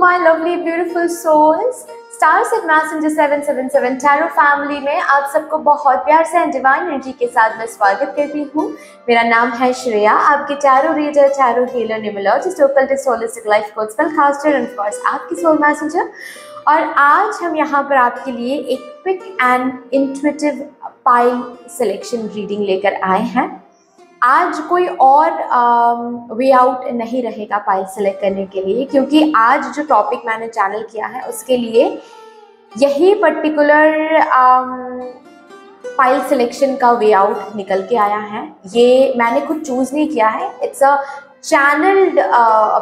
my lovely beautiful souls. Star set messenger 777 tarot family में आप सबको बहुत प्यार से एंड डिवाइन एनर्जी के साथ मैं स्वागत करती हूँ। मेरा नाम है श्रेया, आपकी tarot reader, tarot healer, numerologist, occultist, holistic life coach, spellcaster and of course आपकी सोल मैसेंजर। और आज हम यहाँ पर आपके लिए एक quick and intuitive pile selection reading लेकर आए हैं। आज कोई और वे आउट नहीं रहेगा पाइल सेलेक्ट करने के लिए, क्योंकि आज जो टॉपिक मैंने चैनल किया है उसके लिए यही पर्टिकुलर पाइल सिलेक्शन का वे आउट निकल के आया है। ये मैंने खुद चूज नहीं किया है, इट्स अ चैनल्ड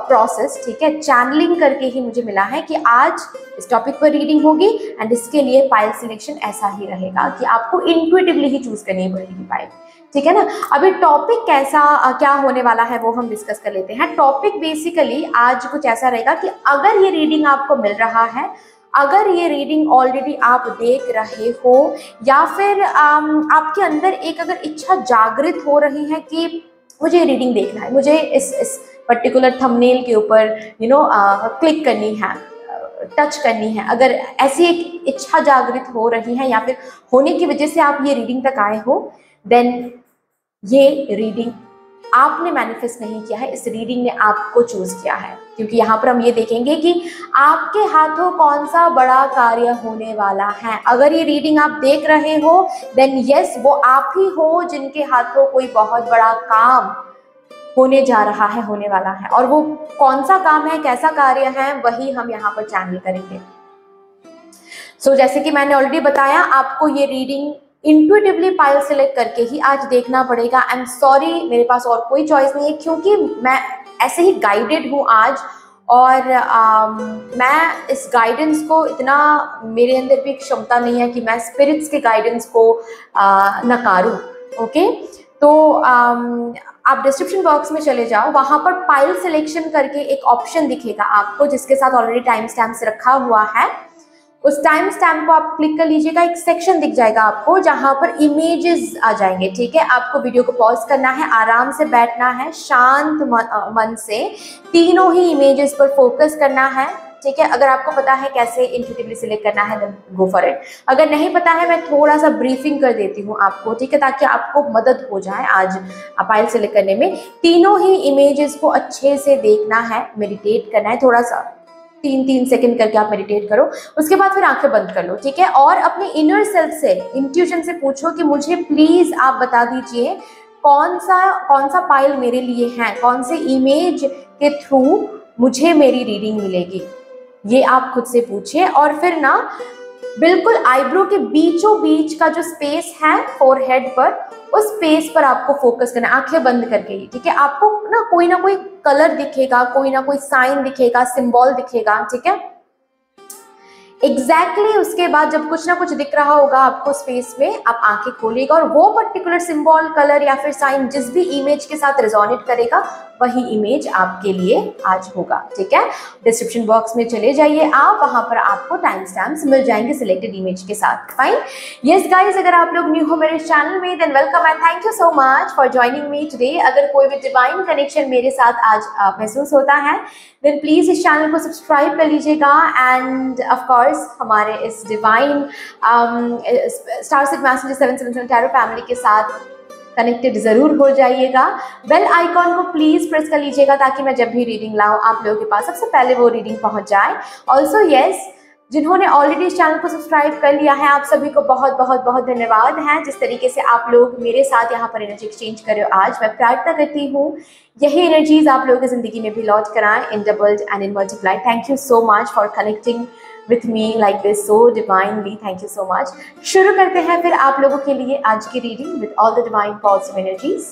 प्रोसेस, ठीक है। चैनलिंग करके ही मुझे मिला है कि आज इस टॉपिक पर रीडिंग होगी एंड इसके लिए पाइल सिलेक्शन ऐसा ही रहेगा कि आपको इंट्यूटिवली ही चूज करनी पड़ेगी पाइल, ठीक है ना। अभी टॉपिक क्या होने वाला है वो हम डिस्कस कर लेते हैं। टॉपिक बेसिकली आज कुछ ऐसा रहेगा कि अगर ये रीडिंग आपको मिल रहा है, अगर ये रीडिंग ऑलरेडी आप देख रहे हो, या फिर आपके अंदर एक अगर इच्छा जागृत हो रही है कि मुझे ये रीडिंग देखना है, मुझे इस पर्टिकुलर थंबनेल के ऊपर क्लिक करनी है, टच करनी है, अगर ऐसी एक इच्छा जागृत हो रही है या फिर होने की वजह से आप ये रीडिंग तक आए हो, देन ये रीडिंग आपने मैनिफेस्ट नहीं किया है, इस रीडिंग ने आपको चूज किया है। क्योंकि यहाँ पर हम ये देखेंगे कि आपके हाथों कौन सा बड़ा कार्य होने वाला है। अगर ये रीडिंग आप देख रहे हो देन यस, वो आप ही हो जिनके हाथों कोई बहुत बड़ा काम होने जा रहा है, होने वाला है। और वो कौन सा काम है, कैसा कार्य है, वही हम यहाँ पर चैनल करेंगे। सो जैसे कि मैंने ऑलरेडी बताया, आपको ये रीडिंग इंट्यूटिवली पाइल सेलेक्ट करके ही आज देखना पड़ेगा। आई एम सॉरी, मेरे पास और कोई चॉइस नहीं है, क्योंकि मैं ऐसे ही गाइडेड हूँ आज। और मैं इस गाइडेंस को इतना, मेरे अंदर भी क्षमता नहीं है कि मैं स्पिरिट्स के गाइडेंस को नकारूं। ओके, तो आप डिस्क्रिप्शन बॉक्स में चले जाओ, वहां पर पाइल सिलेक्शन करके एक ऑप्शन दिखेगा आपको, जिसके साथ ऑलरेडी टाइम स्टैम्प्स रखा हुआ है। उस टाइम स्टैम्प को आप क्लिक कर लीजिएगा, एक सेक्शन दिख जाएगा आपको जहां पर इमेजेस आ जाएंगे, ठीक है। आपको वीडियो को पॉज करना है, आराम से बैठना है, शांत मन से तीनों ही इमेजेस पर फोकस करना है, ठीक है। अगर आपको पता है कैसे इंट्यूटिवली सिलेक्ट करना है देन गो फॉर इट। अगर नहीं पता है, मैं थोड़ा सा ब्रीफिंग कर देती हूँ आपको, ठीक है, ताकि आपको मदद हो जाए आज पाइल सेलेक्ट करने में। तीनों ही इमेजेस को अच्छे से देखना है, मेडिटेट करना है, थोड़ा सा 3-3 सेकंड करके आप मेडिटेट करो, उसके बाद फिर आंखें बंद कर लो, ठीक है। और अपने इनर सेल्फ से, इंट्यूशन से पूछो कि मुझे प्लीज आप बता दीजिए कौन सा पाइल मेरे लिए है, कौन से इमेज के थ्रू मुझे मेरी रीडिंग मिलेगी, ये आप खुद से पूछिए। और फिर ना बिल्कुल आईब्रो के बीचों बीच का जो स्पेस है फोरहेड पर, उस स्पेस पर आपको फोकस करना है, आंखें बंद करके ही, ठीक है। आपको ना कोई कलर दिखेगा, कोई ना कोई साइन दिखेगा, सिंबल दिखेगा, ठीक है। एग्जैक्टली उसके बाद जब कुछ ना कुछ दिख रहा होगा आपको स्पेस में, आप आंखें खोलिएगा और वो पर्टिकुलर सिंबल, कलर या फिर साइन जिस भी इमेज के साथ रेजोनेट करेगा वही इमेज आपके लिए आज होगा, ठीक है। डिस्क्रिप्शन बॉक्स में चले जाइए आप, वहां पर आपको टाइम स्टैम्प्स मिल जाएंगे सिलेक्टेड इमेज के साथ। फाइन, यस गाइज, अगर आप लोग न्यू हो मेरे चैनल में than welcome and thank you so much for joining me today. अगर कोई भी डिवाइन कनेक्शन मेरे साथ आज महसूस होता है देन प्लीज इस चैनल को सब्सक्राइब कर लीजिएगा एंड ऑफ कोर्स हमारे इस divine star set messenger 777 tarot family के साथ कनेक्टेड जरूर हो जाइएगा। बेल आइकॉन को प्लीज प्रेस कर लीजिएगा ताकि मैं जब भी रीडिंग लाऊं आप लोगों के पास सबसे पहले वो रीडिंग पहुंच जाए। ऑल्सो यस, जिन्होंने ऑलरेडी इस चैनल को सब्सक्राइब कर लिया है, आप सभी को बहुत बहुत बहुत धन्यवाद है। जिस तरीके से आप लोग मेरे साथ यहाँ पर एनर्जी एक्सचेंज कर रहे हो आज, मैं प्रार्थना करती हूँ यही एनर्जीज आप लोगों की जिंदगी में भी लौट कर आए in doubled and in multiplied. Thank you so much for connecting with me like this so divinely, thank you so much। शुरू करते हैं फिर आप लोगों के लिए आज की reading with all the divine positive energies।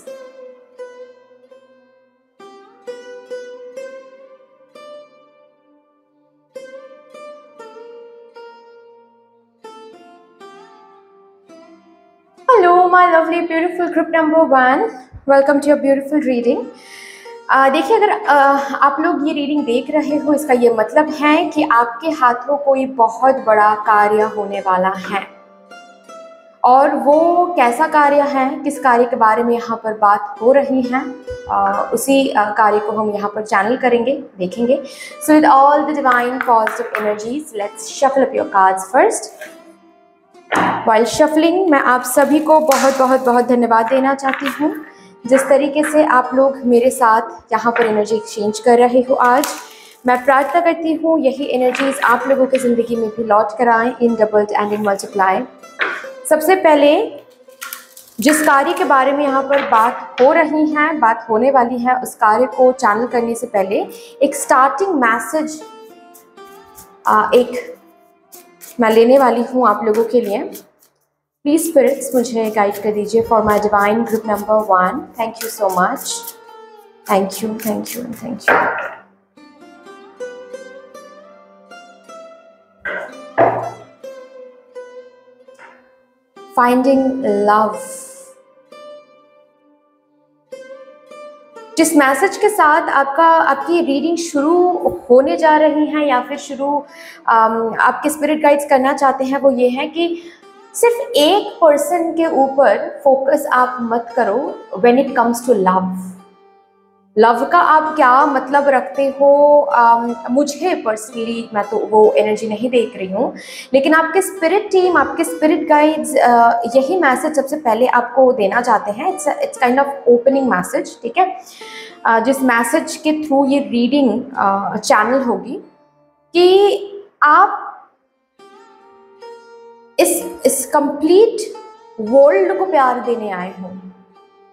Hello my lovely beautiful group number 1, welcome to your beautiful reading। देखिए, अगर आप लोग ये रीडिंग देख रहे हो, इसका ये मतलब है कि आपके हाथों कोई बहुत बड़ा कार्य होने वाला है। और वो कैसा कार्य है, किस कार्य के बारे में यहाँ पर बात हो रही है, उसी कार्य को हम यहाँ पर चैनल करेंगे, देखेंगे। So with all the divine positive energies, let's shuffle up your cards first. While shuffling मैं आप सभी को बहुत बहुत बहुत धन्यवाद देना चाहती हूँ, जिस तरीके से आप लोग मेरे साथ यहाँ पर एनर्जी एक्सचेंज कर रहे हो आज। मैं प्रार्थना करती हूँ यही एनर्जीज आप लोगों की ज़िंदगी में भी लौट कर आएँ in doubled and in multiply. सबसे पहले जिस कार्य के बारे में यहाँ पर बात हो रही है, बात होने वाली है, उस कार्य को चैनल करने से पहले एक स्टार्टिंग मैसेज एक मैं लेने वाली हूँ आप लोगों के लिए। प्लीज स्पिरिट्स मुझे गाइड कर दीजिए for my divine group number 1। Thank you so much, thank you, thank you, thank you. Finding love. जिस मैसेज के साथ आपकी रीडिंग शुरू होने जा रही है या फिर शुरू आपके स्पिरिट गाइड्स करना चाहते हैं, वो ये है कि सिर्फ एक पर्सन के ऊपर फोकस आप मत करो when it comes to love. Love का आप क्या मतलब रखते हो, मुझे पर्सनली मैं तो वो एनर्जी नहीं देख रही हूँ, लेकिन आपके स्पिरिट टीम, आपके स्पिरिट गाइड्स यही मैसेज सबसे पहले आपको देना चाहते हैं। It's kind of opening message, ठीक है, जिस मैसेज के थ्रू ये रीडिंग चैनल होगी कि आप इस कंप्लीट वर्ल्ड को प्यार देने आए हो।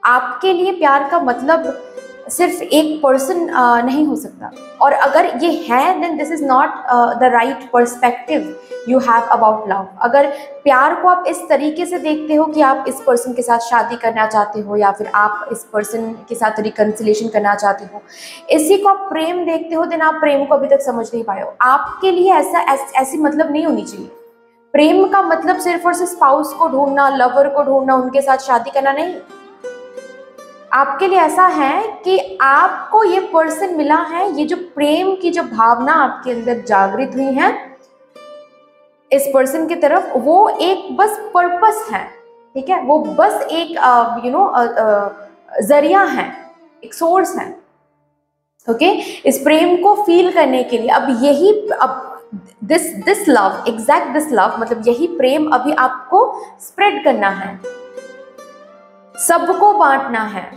आपके लिए प्यार का मतलब सिर्फ एक पर्सन नहीं हो सकता, और अगर ये है then this is not the right perspective you have about love. अगर प्यार को आप इस तरीके से देखते हो कि आप इस पर्सन के साथ शादी करना चाहते हो या फिर आप इस पर्सन के साथ रिकन्सिलेशन करना चाहते हो, इसी को आप प्रेम देखते हो, देन आप प्रेम को अभी तक समझ नहीं पाए हो। आपके लिए ऐसी मतलब नहीं होनी चाहिए। प्रेम का मतलब सिर्फ और सिर्फ स्पाउस को ढूंढना, लवर को ढूंढना, उनके साथ शादी करना नहीं। आपके लिए ऐसा है कि आपको ये पर्सन मिला है, ये जो प्रेम की जो भावना आपके अंदर जागृत हुई है इस पर्सन की तरफ, वो एक बस पर्पस है, ठीक है, वो बस एक जरिया है, एक सोर्स है, ओके, इस प्रेम को फील करने के लिए। अब this love, exact this love, मतलब यही प्रेम अभी आपको स्प्रेड करना है, सबको बांटना है।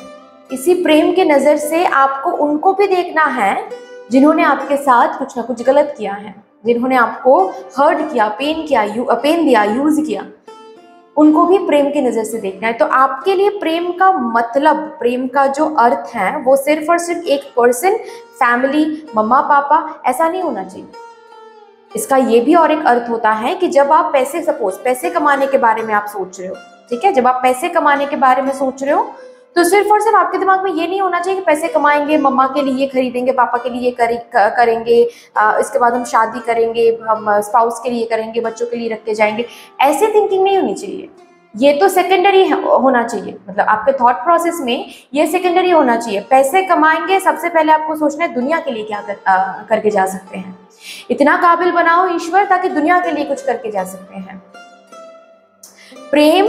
इसी प्रेम के नजर से आपको उनको भी देखना है जिन्होंने आपके साथ कुछ ना कुछ गलत किया है, जिन्होंने आपको हर्ट किया, पेन दिया, यूज किया, उनको भी प्रेम की नजर से देखना है। तो आपके लिए प्रेम का मतलब, प्रेम का जो अर्थ है, वो सिर्फ और सिर्फ एक पर्सन, फैमिली, मम्मा पापा, ऐसा नहीं होना चाहिए। इसका ये भी और एक अर्थ होता है कि जब आप पैसे कमाने के बारे में आप सोच रहे हो, ठीक है, जब आप पैसे कमाने के बारे में सोच रहे हो तो सिर्फ और सिर्फ आपके दिमाग में ये नहीं होना चाहिए कि पैसे कमाएंगे, मम्मा के लिए ये खरीदेंगे, पापा के लिए ये करेंगे, इसके बाद हम शादी करेंगे, हम स्पाउस के लिए करेंगे, बच्चों के लिए रख के जाएंगे। ऐसे थिंकिंग नहीं होनी चाहिए। ये तो सेकेंडरी होना चाहिए, मतलब आपके थॉट प्रोसेस में ये सेकेंडरी होना चाहिए। पैसे कमाएंगे, सबसे पहले आपको सोचना है दुनिया के लिए क्या करके जा सकते हैं। इतना काबिल बनाओ ईश्वर ताकि दुनिया के लिए कुछ करके जा सकते हैं। प्रेम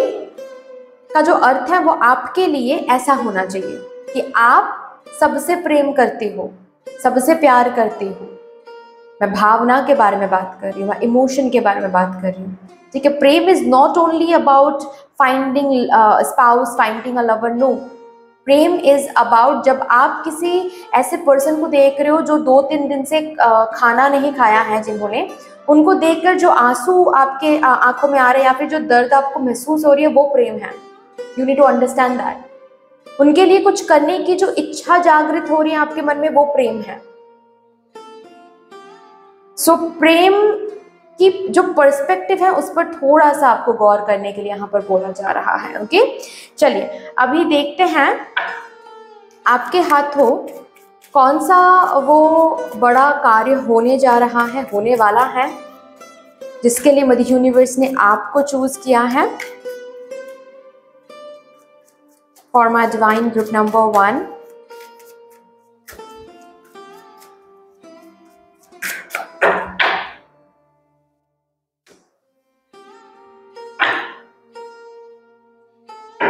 का जो अर्थ है वो आपके लिए ऐसा होना चाहिए कि आप सबसे प्रेम करते हो, सबसे प्यार करते हो। मैं भावना के बारे में बात कर रही हूँ, मैं इमोशन के बारे में बात कर रही हूँ, ठीक है। प्रेम is not only about finding spouse, finding a lover, no. प्रेम इज अबाउट जब आप किसी ऐसे पर्सन को देख रहे हो जो 2-3 दिन से खाना नहीं खाया है, जिन्होंने, उनको देखकर जो आंसू आपके आंखों में आ रहे हैं या फिर जो दर्द आपको महसूस हो रही है, वो प्रेम है। You need to understand that. उनके लिए कुछ करने की जो इच्छा जागृत हो रही है आपके मन में, वो प्रेम है। सो प्रेम की जो पर्सपेक्टिव है उस पर थोड़ा सा आपको गौर करने के लिए यहाँ पर बोला जा रहा है, ओके। चलिए अभी देखते हैं आपके हाथों कौन सा वो बड़ा कार्य होने जा रहा है, होने वाला है, जिसके लिए मदर यूनिवर्स ने आपको चूज किया है। For my divine group number 1,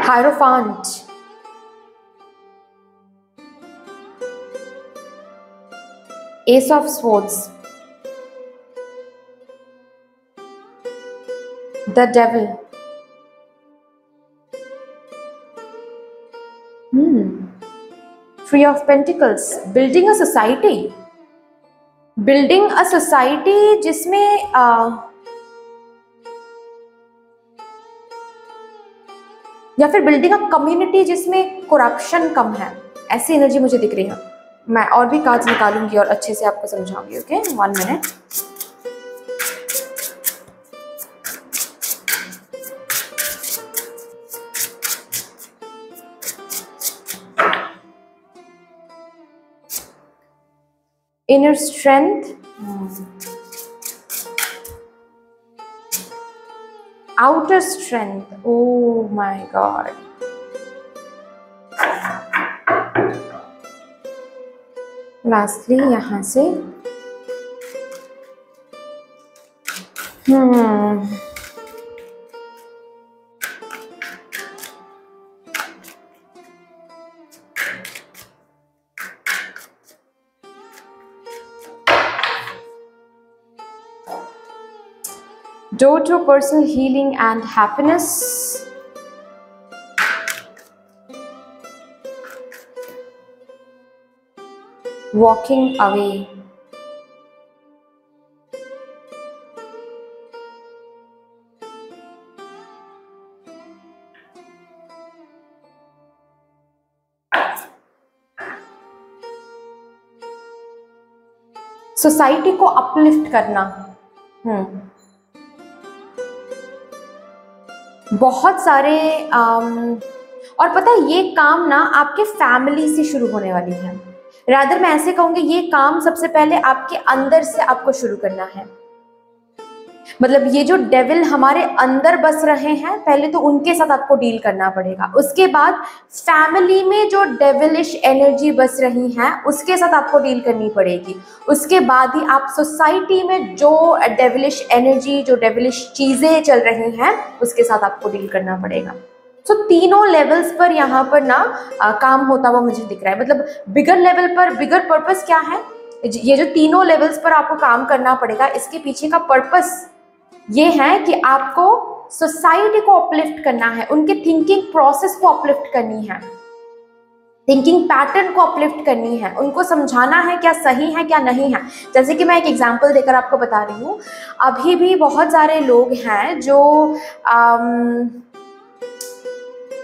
hierophant, ace of swords, the devil, three of pentacles, building a society, building a society जिसमें या फिर बिल्डिंग अ कम्युनिटी जिसमें करप्शन कम है, ऐसी एनर्जी मुझे दिख रही है। मैं और भी कार्ड्स निकालूंगी और अच्छे से आपको समझाऊंगी। Okay, 1 minute. Inner strength, outer strength, oh my god, lastly यहाँ से door to personal healing and happiness, walking away, society को अपलिफ्ट करना। बहुत सारे और पता है ये काम ना आपके फैमिली से शुरू होने वाली है। रादर मैं ऐसे कहूँगी ये काम सबसे पहले आपके अंदर से आपको शुरू करना है। मतलब ये जो डेविल हमारे अंदर बस रहे हैं, पहले तो उनके साथ आपको डील करना पड़ेगा। उसके बाद फैमिली में जो डेविलिश एनर्जी बस रही हैं उसके साथ आपको डील करनी पड़ेगी। उसके बाद ही आप सोसाइटी में जो डेविलिश एनर्जी, जो डेविलिश चीजें चल रही हैं उसके साथ आपको डील करना पड़ेगा। तो तीनों लेवल्स पर यहाँ पर ना काम होता हुआ मुझे दिख रहा है। मतलब बिगर लेवल पर बिगर पर्पस क्या है, ये जो तीनों लेवल्स पर आपको काम करना पड़ेगा, इसके पीछे का पर्पस ये है कि आपको सोसाइटी को अपलिफ्ट करना है, उनके थिंकिंग प्रोसेस को अपलिफ्ट करनी है, थिंकिंग पैटर्न को अपलिफ्ट करनी है, उनको समझाना है क्या सही है क्या नहीं है। जैसे कि मैं एक एग्जांपल देकर आपको बता रही हूँ, अभी भी बहुत सारे लोग हैं जो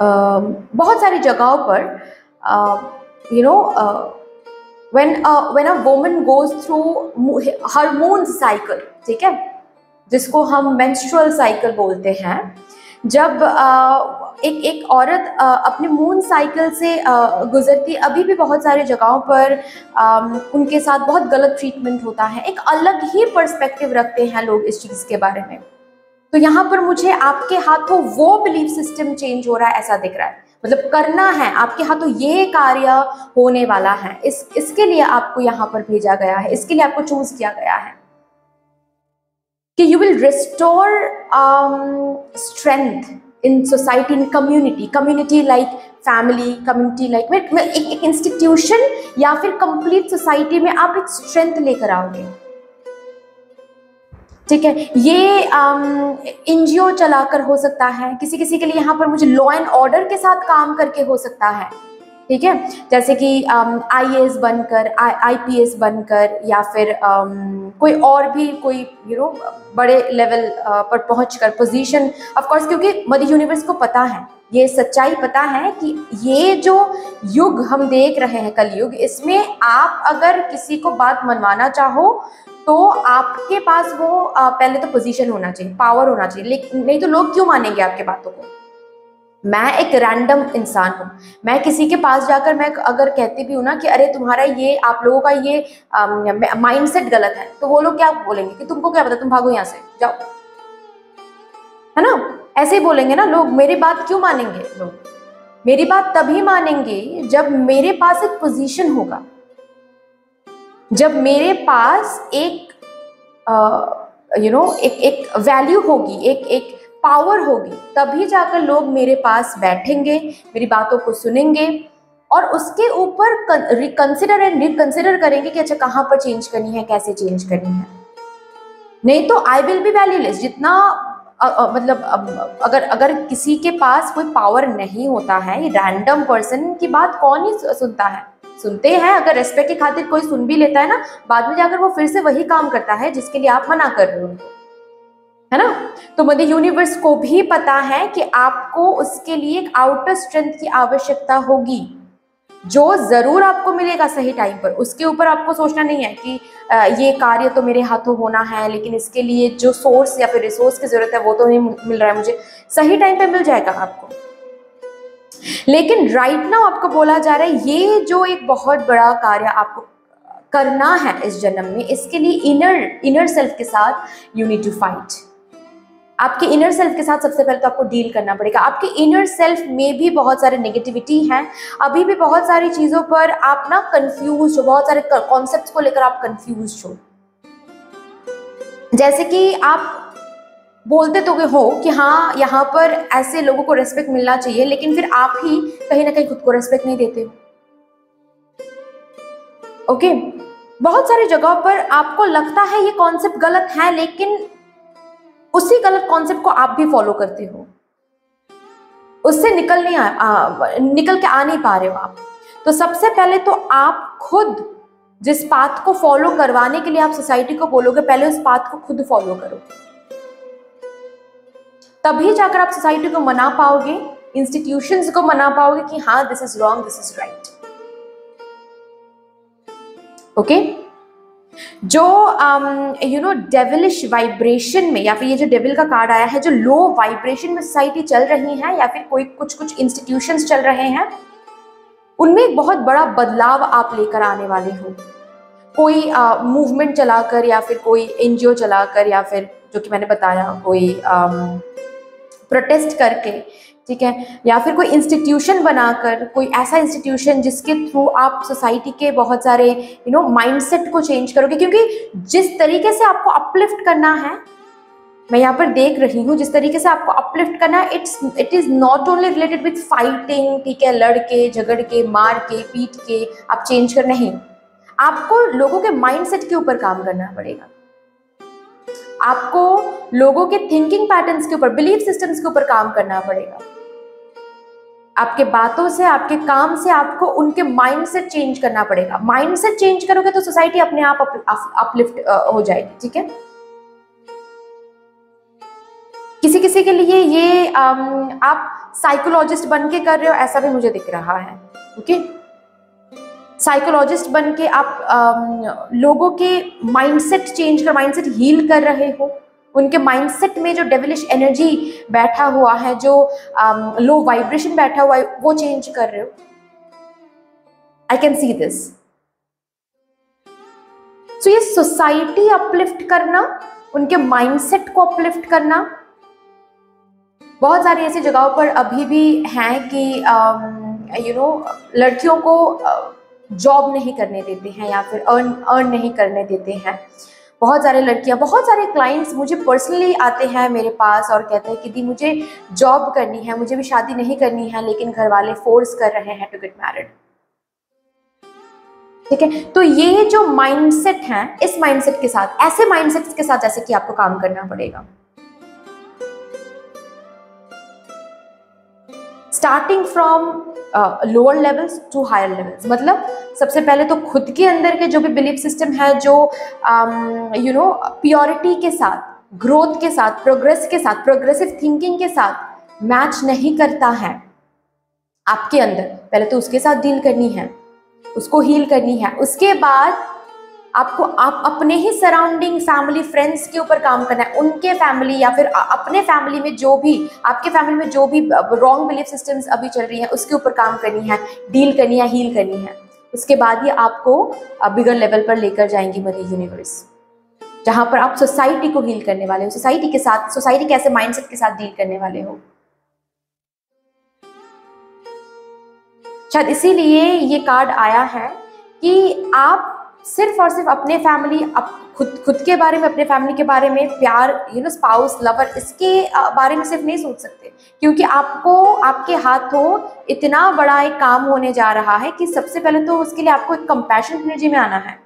बहुत सारी जगहों पर when a woman goes through hormone cycle, ठीक है, जिसको हम मेंस्ट्रुअल साइकिल बोलते हैं, जब एक औरत अपने मून साइकिल से गुजरती, अभी भी बहुत सारी जगहों पर उनके साथ बहुत गलत ट्रीटमेंट होता है। एक अलग ही पर्सपेक्टिव रखते हैं लोग इस चीज़ के बारे में। तो यहाँ पर मुझे आपके हाथों वो बिलीफ सिस्टम चेंज हो रहा है ऐसा दिख रहा है। मतलब करना है, आपके हाथों ये कार्य होने वाला है, इसके लिए आपको यहाँ पर भेजा गया है, इसके लिए आपको चूज किया गया है कि you will restore strength in society, in community like family, community like एक institution या फिर complete society में आप एक strength लेकर आओगे। ठीक है, ये NGO चलाकर हो सकता है, किसी किसी के लिए यहाँ पर मुझे लॉ एंड ऑर्डर के साथ काम करके हो सकता है। ठीक है, जैसे कि IAS बनकर, IPS बनकर, या फिर कोई और भी कोई बड़े लेवल पर पहुंचकर पोजीशन, ऑफ कोर्स, क्योंकि मदर यूनिवर्स को पता है, ये सच्चाई पता है कि ये जो युग हम देख रहे हैं, कलयुग, इसमें आप अगर किसी को बात मनवाना चाहो तो आपके पास वो पहले तो पोजीशन होना चाहिए, पावर होना चाहिए, लेकिन नहीं तो लोग क्यों मानेंगे आपके बातों को। मैं एक रैंडम इंसान हूँ, मैं किसी के पास जाकर मैं अगर कहती भी हूँ ना कि अरे तुम्हारा ये, आप लोगों का ये माइंडसेट गलत है, तो वो लोग क्या बोलेंगे कि तुमको क्या पता, तुम भागो यहाँ से जाओ, है ना, ऐसे ही बोलेंगे ना लोग। मेरी बात क्यों मानेंगे लोग? मेरी बात तभी मानेंगे जब मेरे पास एक पोजीशन होगा, जब मेरे पास एक एक वैल्यू होगी, एक पावर होगी, तभी जाकर लोग मेरे पास बैठेंगे, मेरी बातों को सुनेंगे और उसके ऊपर रिकंसिडर एंड रिकंसिडर करेंगे कि अच्छा कहाँ पर चेंज करनी है, कैसे चेंज करनी है। नहीं तो आई विल बी वैल्यूलेस। जितना मतलब अगर अगर किसी के पास कोई पावर नहीं होता है, रैंडम पर्सन की बात कौन ही सुनता है? सुनते हैं, अगर रेस्पेक्ट की खातिर कोई सुन भी लेता है ना, बाद में जाकर वो फिर से वही काम करता है जिसके लिए आप मना कर रहे हो उनको, है ना। तो मदर यूनिवर्स को भी पता है कि आपको उसके लिए एक आउटर स्ट्रेंथ की आवश्यकता होगी, जो जरूर आपको मिलेगा सही टाइम पर। उसके ऊपर आपको सोचना नहीं है कि ये कार्य तो मेरे हाथों होना है, लेकिन इसके लिए जो सोर्स या फिर रिसोर्स की जरूरत है वो तो नहीं मिल रहा है मुझे। सही टाइम पे मिल जाएगा आपको। लेकिन राइट नाउ आपको बोला जा रहा है ये जो एक बहुत बड़ा कार्य आपको करना है इस जन्म में, इसके लिए इनर सेल्फ के साथ यू नीड टू फाइट। आपके इनर सेल्फ के साथ सबसे पहले तो आपको डील करना पड़ेगा। आपके इनर सेल्फ में भी बहुत सारे नेगेटिविटी है, अभी भी बहुत सारी चीजों पर आप ना कंफ्यूज हो, बहुत सारे कॉन्सेप्ट्स को लेकर आप कंफ्यूज हो। जैसे कि आप बोलते तो हो कि हाँ यहाँ पर ऐसे लोगों को रेस्पेक्ट मिलना चाहिए, लेकिन फिर आप ही कहीं ना कहीं खुद को रेस्पेक्ट नहीं देते हो। ओके, बहुत सारी जगहों पर आपको लगता है ये कॉन्सेप्ट गलत है, लेकिन उसी गलत कॉन्सेप्ट को आप भी फॉलो करते हो, उससे निकल के आ नहीं पा रहे हो आप। तो सबसे पहले तो आप खुद जिस पाथ को फॉलो करवाने के लिए आप सोसाइटी को बोलोगे, पहले उस पाथ को खुद फॉलो करो, तभी जाकर आप सोसाइटी को मना पाओगे, इंस्टीट्यूशंस को मना पाओगे कि हाँ this is wrong, this is right. Okay, जो डेविलिश वाइब्रेशन में, या फिर ये जो डेविल का कार्ड आया है, जो लो वाइब्रेशन में सोसाइटी चल रही है या फिर कोई कुछ इंस्टीट्यूशंस चल रहे हैं, उनमें एक बहुत बड़ा बदलाव आप लेकर आने वाले हो। कोई मूवमेंट चलाकर या फिर कोई एनजीओ चलाकर, या फिर जो कि मैंने बताया कोई प्रोटेस्ट करके, ठीक है, या फिर कोई इंस्टीट्यूशन बनाकर, कोई ऐसा इंस्टीट्यूशन जिसके थ्रू आप सोसाइटी के बहुत सारे माइंडसेट को चेंज करोगे। क्योंकि जिस तरीके से आपको अपलिफ्ट करना है, मैं यहाँ पर देख रही हूँ, जिस तरीके से आपको अपलिफ्ट करना है, it is not only related with fighting, ठीक है, लड़के झगड़ के मार के पीट के आप चेंज कर, नहीं, आपको लोगों के माइंडसेट के ऊपर काम करना पड़ेगा। आपको लोगों के थिंकिंग पैटर्न्स के ऊपर, बिलीफ सिस्टम्स के ऊपर काम करना पड़ेगा। आपके बातों से, आपके काम से आपको उनके माइंडसेट चेंज करना पड़ेगा। माइंडसेट चेंज करोगे तो सोसाइटी अपने आप अपलिफ्ट हो जाएगी, ठीक है। किसी किसी के लिए ये आप साइकोलॉजिस्ट बन के कर रहे हो, ऐसा भी मुझे दिख रहा है। ओके, साइकोलॉजिस्ट बन के आप लोगों के माइंडसेट चेंज कर, माइंडसेट हील कर रहे हो। उनके माइंडसेट में जो डेविलिश एनर्जी बैठा हुआ है, जो लो वाइब्रेशन बैठा हुआ है, वो चेंज कर रहे हो। I can see this. सो ये सोसाइटी अपलिफ्ट करना, उनके माइंडसेट को अपलिफ्ट करना, बहुत सारी ऐसी जगहों पर अभी भी हैं कि लड़कियों को जॉब नहीं करने देते हैं या फिर अर्न नहीं करने देते हैं। बहुत सारे लड़कियां, बहुत सारे क्लाइंट्स मुझे पर्सनली आते हैं मेरे पास और कहते हैं कि दी मुझे जॉब करनी है, मुझे भी शादी नहीं करनी है, लेकिन घर वाले फोर्स कर रहे हैं टू गेट मैरिड। ठीक है, तो ये जो माइंडसेट है, इस माइंडसेट के साथ, ऐसे माइंडसेट के साथ जैसे कि आपको काम करना पड़ेगा। Starting from lower levels to higher levels, मतलब सबसे पहले तो खुद के अंदर के जो भी बिलीफ सिस्टम है, जो प्योरिटी के साथ, ग्रोथ के साथ, प्रोग्रेस के साथ, प्रोग्रेसिव थिंकिंग के साथ मैच नहीं करता है आपके अंदर, पहले तो उसके साथ डील करनी है, उसको हील करनी है। उसके बाद आपको आप अपने ही सराउंडिंग, फैमिली, फ्रेंड्स के ऊपर काम करना है। उनके फैमिली या फिर अपने फैमिली में जो भी, आपके फैमिली में जो भी रॉन्ग बिलीफ सिस्टम्स अभी चल रही हैं, उसके ऊपर काम करनी है, डील करनी है, हील करनी है। उसके बाद ही आपको बिगर लेवल पर लेकर जाएंगी मदर यूनिवर्स, जहां पर आप सोसाइटी को हील करने वाले हो, सोसाइटी के साथ, सोसाइटी के ऐसे माइंडसेट के साथ डील करने वाले हो। शायद इसीलिए ये कार्ड आया है कि आप सिर्फ और सिर्फ अपने फैमिली, खुद के बारे में, अपने फैमिली के बारे में, प्यार, स्पाउस, लवर, इसके बारे में सिर्फ नहीं सोच सकते, क्योंकि आपको आपके हाथों इतना बड़ा एक काम होने जा रहा है कि सबसे पहले तो उसके लिए आपको एक कंपैशन एनर्जी में आना है।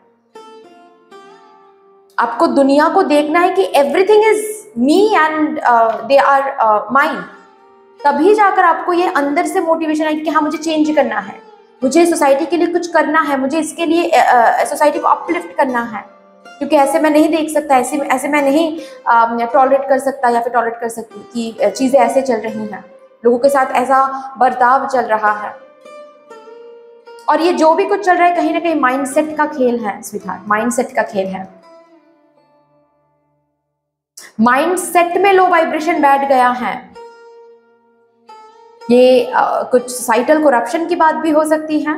आपको दुनिया को देखना है कि everything is me and they are mine. तभी जाकर आपको ये अंदर से मोटिवेशन आएगी कि हाँ, मुझे चेंज करना है, मुझे सोसाइटी के लिए कुछ करना है, मुझे इसके लिए सोसाइटी को अपलिफ्ट करना है, क्योंकि ऐसे मैं नहीं देख सकता, ऐसे मैं नहीं टॉलरेट कर सकता या फिर टॉलरेट कर सकती कि चीज़ें ऐसे चल रही हैं, लोगों के साथ ऐसा बर्ताव चल रहा है। और ये जो भी कुछ चल रहा है कहीं ना कहीं माइंडसेट का खेल है स्वीटहार्ट, माइंडसेट का खेल है। माइंडसेट में लो वाइब्रेशन बैठ गया है। ये कुछ सोसाइटल करप्शन की बात भी हो सकती है,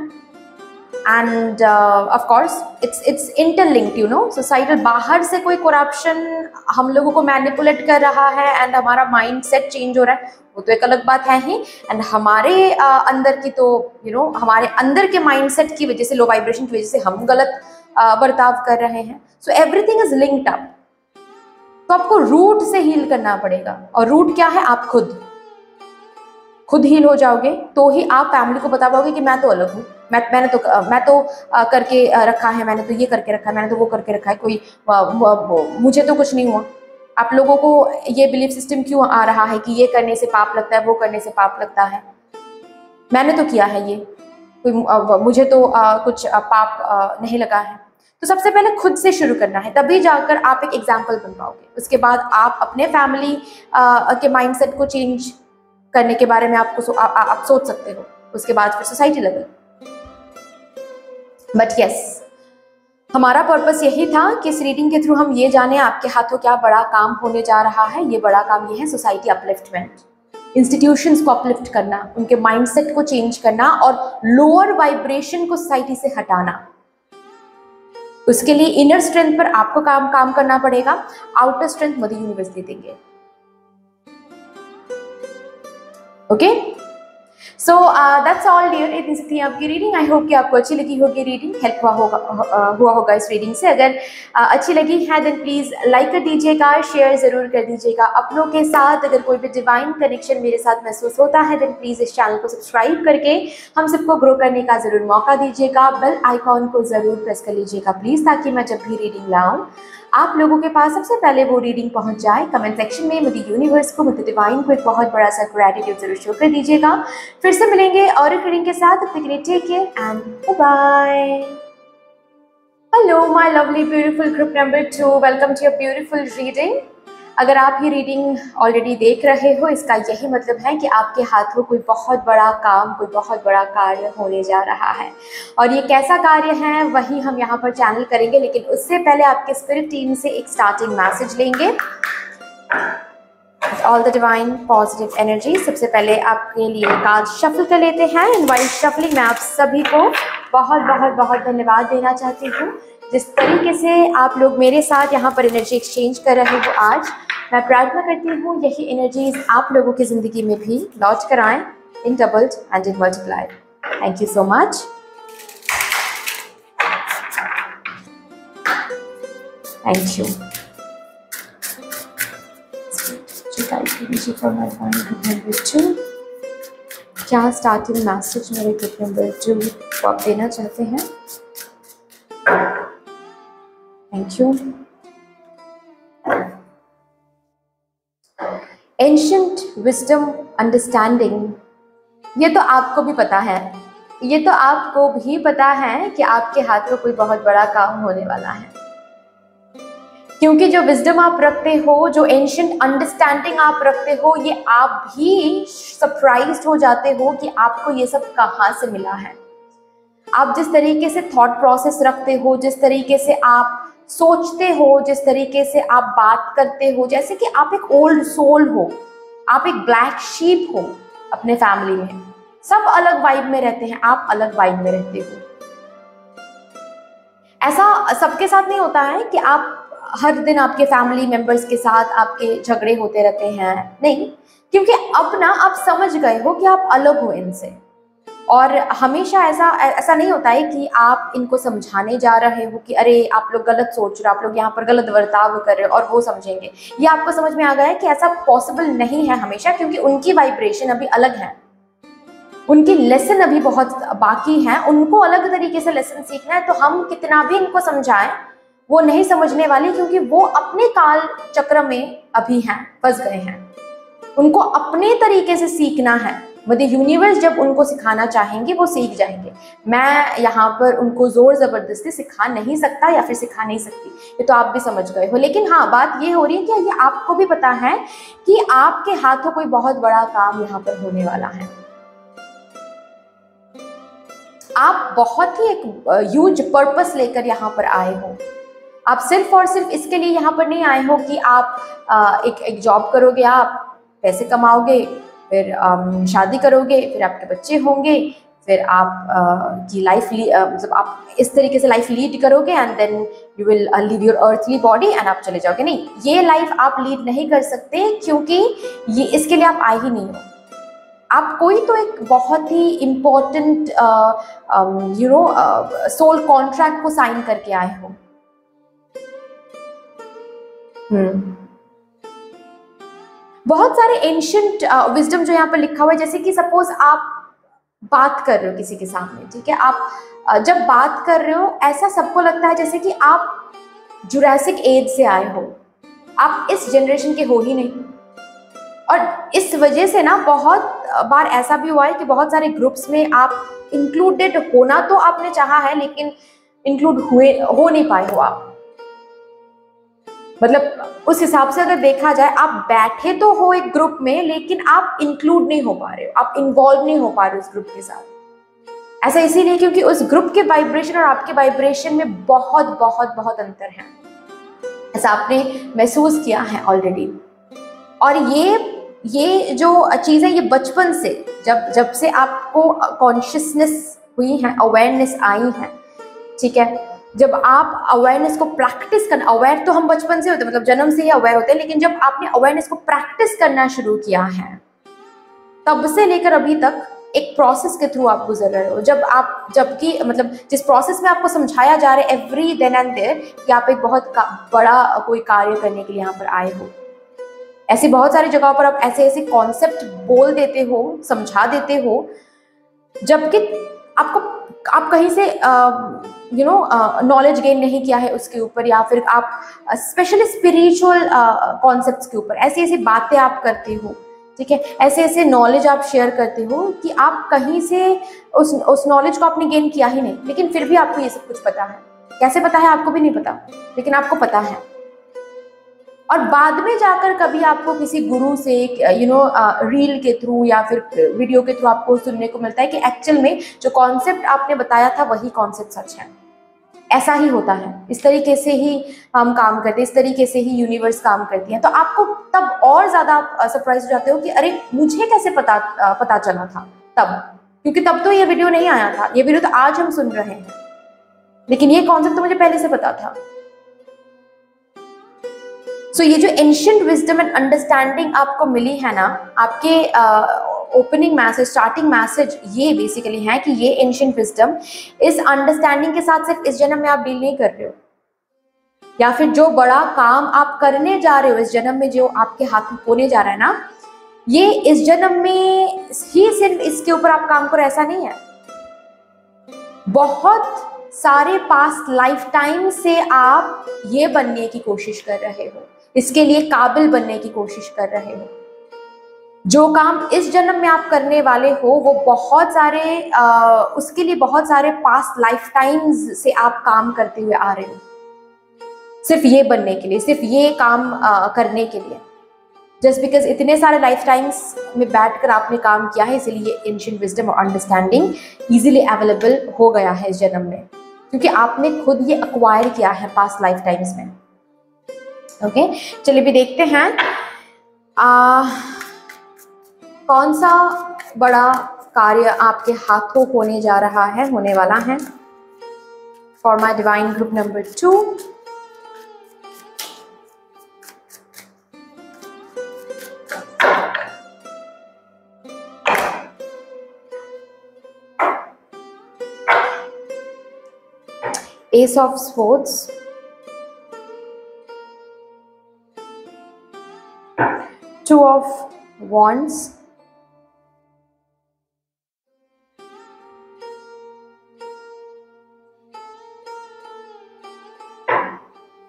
and of course it's interlinked, societal बाहर से कोई करप्शन हम लोगों को मैनिपुलेट कर रहा है एंड हमारा माइंडसेट चेंज हो रहा है, वो तो एक अलग बात है ही। एंड हमारे अंदर की तो हमारे अंदर के माइंडसेट की वजह से, लो वाइब्रेशन की वजह से हम गलत बर्ताव कर रहे हैं। So everything is linked up. तो आपको रूट से हील करना पड़ेगा, और रूट क्या है? आप खुद हील हो जाओगे तो ही आप फैमिली को बता पाओगे कि मैं तो अलग हूँ, मैं तो करके रखा है, मैंने तो ये करके रखा है, मैंने तो वो करके रखा है, कोई मुझे तो कुछ नहीं हुआ। आप लोगों को ये बिलीफ सिस्टम क्यों आ रहा है कि ये करने से पाप लगता है, वो करने से पाप लगता है? मैंने तो किया है ये, कोई मुझे तो कुछ पाप नहीं लगा है। तो सबसे पहले खुद से शुरू करना है, तभी जाकर आप एक एग्जाम्पल बन पाओगे। उसके बाद आप अपने फैमिली के माइंडसेट को चेंज करने के बारे में आप सोच सकते हो, उसके बाद फिर सोसाइटी लेवल। बट यस, हमारा पर्पस यही था कि इस रीडिंग के थ्रू हम ये जाने आपके हाथों क्या बड़ा काम होने जा रहा है। ये बड़ा काम ये है सोसाइटी अपलिफ्टमेंट, इंस्टीट्यूशंस को अपलिफ्ट करना, उनके माइंडसेट को चेंज करना और लोअर वाइब्रेशन को सोसाइटी से हटाना। उसके लिए इनर स्ट्रेंथ पर आपको काम करना पड़ेगा, आउटर स्ट्रेंथ मदर यूनिवर्स दे देंगे। Okay, so that's all dear. इतनी सी थी आपकी रीडिंग। आई होप कि आपको अच्छी लगी होगी रीडिंग, हेल्प हुआ होगा इस रीडिंग से। अगर अच्छी लगी है देन प्लीज़ लाइक कर दीजिएगा, शेयर ज़रूर कर दीजिएगा अपनों के साथ। अगर कोई भी डिवाइन कनेक्शन मेरे साथ महसूस होता है देन प्लीज़ इस चैनल को सब्सक्राइब करके हम सबको ग्रो करने का ज़रूर मौका दीजिएगा। बेल आइकॉन को ज़रूर प्रेस कर लीजिएगा प्लीज़, ताकि मैं जब भी रीडिंग लाऊँ आप लोगों के पास सबसे पहले वो रीडिंग पहुंच जाए। कमेंट सेक्शन में मुझे यूनिवर्स को, मुझे डिवाइन को एक बहुत बड़ा सा ग्रैटिट्यूड जरूर शो कर दीजिएगा। फिर से मिलेंगे और एक रीडिंग के साथ। तब तक के लिए take care and bye. Hello my lovely beautiful group number 2, welcome to your beautiful reading. अगर आप ये रीडिंग ऑलरेडी देख रहे हो, इसका यही मतलब है कि आपके हाथों कोई बहुत बड़ा काम, कोई बहुत बड़ा कार्य होने जा रहा है। और ये कैसा कार्य है वही हम यहाँ पर चैनल करेंगे, लेकिन उससे पहले आपके स्पिरिट टीम से एक स्टार्टिंग मैसेज लेंगे। All the divine positive energy. सबसे पहले आपके लिए कार्ड शफल कर लेते हैं। एंड वाइल शफलिंग मैं आप सभी को बहुत बहुत बहुत धन्यवाद देना चाहती हूँ। जिस तरीके से आप लोग मेरे साथ यहाँ पर एनर्जी एक्सचेंज कर रहे हो आज, मैं प्रार्थना करती हूँ यही एनर्जीज आप लोगों की ज़िंदगी में भी लौट कर आएँ in doubled and in multiplied. Thank you so much. Thank you. क्या स्टार्टिंग मैसेज मेरे ग्रुप नंबर 2 को आप देना चाहते हैं? Thank you. Ancient wisdom understanding, ये तो आपको भी पता है, ये तो आपको भी पता है कि आपके हाथों कोई बहुत बड़ा काम होने वाला है, क्योंकि जो विजडम आप रखते हो, जो एंशिएंट अंडरस्टैंडिंग आप रखते हो, ये आप भी सरप्राइज्ड हो जाते हो कि आपको ये सब कहाँ से मिला है। आप जिस तरीके से थॉट प्रोसेस रखते हो, जिस तरीके से आप सोचते हो, जिस तरीके से आप बात करते हो, जैसे कि आप एक ओल्ड सोल हो, आप एक ब्लैक शीप हो अपने फैमिली में। सब अलग वाइब में रहते हैं, आप अलग वाइब में रहते हो। ऐसा सबके साथ नहीं होता है कि आप हर दिन आपके फैमिली मेंबर्स के साथ आपके झगड़े होते रहते हैं, नहीं, क्योंकि अब ना आप समझ गए हो कि आप अलग हो इनसे। और हमेशा ऐसा ऐसा नहीं होता है कि आप इनको समझाने जा रहे हो कि अरे आप लोग गलत सोच रहे हो, आप लोग यहाँ पर गलत बर्ताव कर रहे हो और वो समझेंगे। ये आपको समझ में आ गया है कि ऐसा पॉसिबल नहीं है हमेशा, क्योंकि उनकी वाइब्रेशन अभी अलग है, उनकी लेसन अभी बहुत बाकी है, उनको अलग तरीके से लेसन सीखना है। तो हम कितना भी इनको समझाएं वो नहीं समझने वाली, क्योंकि वो अपने काल चक्र में अभी हैं, फंस गए हैं। उनको अपने तरीके से सीखना है, मतलब यूनिवर्स जब उनको सिखाना चाहेंगे वो सीख जाएंगे। मैं यहाँ पर उनको जोर जबरदस्ती सिखा नहीं सकता या फिर सिखा नहीं सकती, ये तो आप भी समझ गए हो। लेकिन हाँ, बात ये हो रही है कि ये आपको भी पता है कि आपके हाथों कोई बहुत बड़ा काम यहाँ पर होने वाला है। आप बहुत ही एक ह्यूज पर्पस लेकर यहाँ पर आए हो। आप सिर्फ और सिर्फ इसके लिए यहाँ पर नहीं आए हो कि आप एक जॉब करोगे, आप पैसे कमाओगे, फिर शादी करोगे, फिर आपके बच्चे होंगे, फिर आप की लाइफ मतलब आप इस तरीके से लाइफ लीड करोगे and then you will leave your earthly body and आप चले जाओगे। नहीं, ये लाइफ आप लीड नहीं कर सकते, क्योंकि ये इसके लिए आप आए ही नहीं हो। आप कोई तो एक बहुत ही इम्पोर्टेंट सोल कॉन्ट्रैक्ट को साइन करके आए हो। बहुत सारे एंशिएंट विजडम जो यहाँ पर लिखा हुआ है, जैसे कि सपोज आप बात कर रहे हो किसी के सामने, ठीक है, आप जब बात कर रहे हो ऐसा सबको लगता है जैसे कि आप जुरासिक एज से आए हो, आप इस जनरेशन के हो ही नहीं। और इस वजह से ना बहुत बार ऐसा भी हुआ है कि बहुत सारे ग्रुप्स में आप इंक्लूडेड होना तो आपने चाहा है, लेकिन इंक्लूड हो नहीं पाए हो आप। मतलब उस हिसाब से अगर देखा जाए, आप बैठे तो हो एक ग्रुप में, लेकिन आप इंक्लूड नहीं हो पा रहे हो, आप इन्वॉल्व नहीं हो पा रहे हो उस ग्रुप के साथ। ऐसा इसीलिए क्योंकि उस ग्रुप के वाइब्रेशन और आपके वाइब्रेशन में बहुत बहुत बहुत अंतर है, ऐसा आपने महसूस किया है ऑलरेडी। और ये जो चीज़ है, ये बचपन से जब से आपको कॉन्शियसनेस हुई है, अवेयरनेस आई है, ठीक है, जब आप अवेयरनेस को प्रैक्टिस करना, अवेयर तो हम बचपन से होते हैं, मतलब जन्म से ही अवेयर होते हैं, लेकिन जब आपने अवेयरनेस को प्रैक्टिस करना शुरू किया है, तब से लेकर अभी तक एक प्रोसेस के थ्रू आप गुजर रहे हो। जबकि मतलब जिस प्रोसेस में आपको समझाया जा रहा है एवरी देन एंड देयर कि आप एक बहुत बड़ा कोई कार्य करने के लिए यहाँ पर आए हो। ऐसी बहुत सारी जगहों पर आप ऐसे ऐसे कॉन्सेप्ट बोल देते हो, समझा देते हो, जबकि आप कहीं से नॉलेज गेन नहीं किया है उसके ऊपर, या फिर आप स्पेशली स्पिरिचुअल कॉन्सेप्ट्स के ऊपर ऐसी ऐसी बातें आप करते हो, ठीक है, ऐसे ऐसे नॉलेज आप शेयर करते हो कि आप कहीं से उस नॉलेज को आपने गेन किया ही नहीं, लेकिन फिर भी आपको ये सब कुछ पता है। कैसे पता है आपको भी नहीं पता, लेकिन आपको पता है। और बाद में जाकर कभी आपको किसी गुरु से रील के थ्रू या फिर वीडियो के थ्रू आपको सुनने को मिलता है कि एक्चुअल में जो कॉन्सेप्ट आपने बताया था वही कॉन्सेप्ट सच है। ऐसा ही होता है, इस तरीके से ही हम काम करते हैं, इस तरीके से ही यूनिवर्स काम करती है। तो आपको तब और ज्यादा सरप्राइज हो जाते हो कि अरे मुझे कैसे पता चला था तब, क्योंकि तब तो ये वीडियो नहीं आया था, ये वीडियो तो आज हम सुन रहे हैं, लेकिन ये कॉन्सेप्ट तो मुझे पहले से पता था। सो ये जो एंशिएंट विजडम एंड अंडरस्टैंडिंग आपको मिली है ना, आपके ओपनिंग मैसेज, स्टार्टिंग मैसेज ये बेसिकली है कि ये एंशिएंट विजडम इस अंडरस्टैंडिंग के साथ सिर्फ इस जन्म में आप डील नहीं कर रहे हो, या फिर जो बड़ा काम आप करने जा रहे हो इस जन्म में, जो आपके हाथ में होने जा रहा है ना, ये इस जन्म में ही सिर्फ इसके ऊपर आप काम करो, ऐसा नहीं है। बहुत सारे पास्ट लाइफ टाइम से आप ये बनने की कोशिश कर रहे हो, इसके लिए काबिल बनने की कोशिश कर रहे हो। जो काम इस जन्म में आप करने वाले हो वो बहुत सारे उसके लिए बहुत सारे पास्ट लाइफ टाइम्स से आप काम करते हुए आ रहे हो, सिर्फ ये बनने के लिए, सिर्फ ये काम करने के लिए। जस्ट बिकॉज इतने सारे लाइफ टाइम्स में बैठकर आपने काम किया है, इसीलिए एंशिएंट विजडम और अंडरस्टैंडिंग इजीली अवेलेबल हो गया है इस जन्म में, क्योंकि आपने खुद ये अक्वायर किया है पास्ट लाइफ टाइम्स में। ओके, चलिए भी देखते हैं कौन सा बड़ा कार्य आपके हाथों होने जा रहा है, होने वाला है। For my divine group number 2, Ace of Swords, Two of Wands,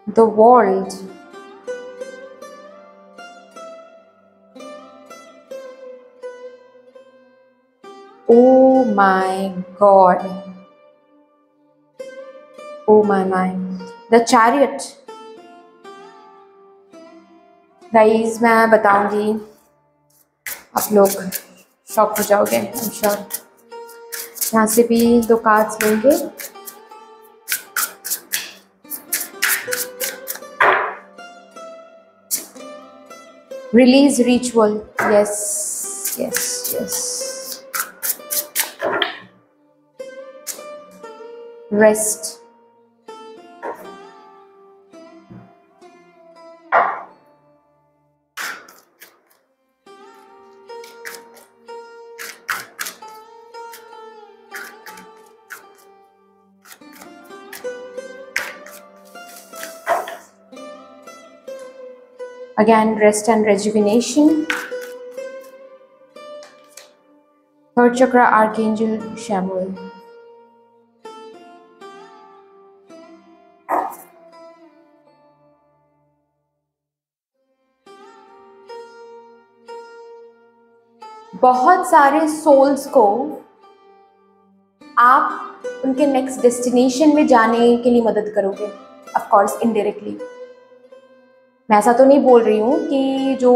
the World, oh my God, oh my, the Chariot। Guys मैं बताऊंगी, आप लोग शॉक हो जाओगे, आई एम श्योर। यहाँ से भी 2 कार्ड्स लेंगे। Release ritual, yes, yes, yes. Rest, again rest and rejuvenation, third chakra, Archangel Shamuel। बहुत सारे सोल्स को आप उनके नेक्स्ट डेस्टिनेशन में जाने के लिए मदद करोगे, ऑफ कोर्स इनडायरेक्टली। मैं ऐसा तो नहीं बोल रही हूँ कि जो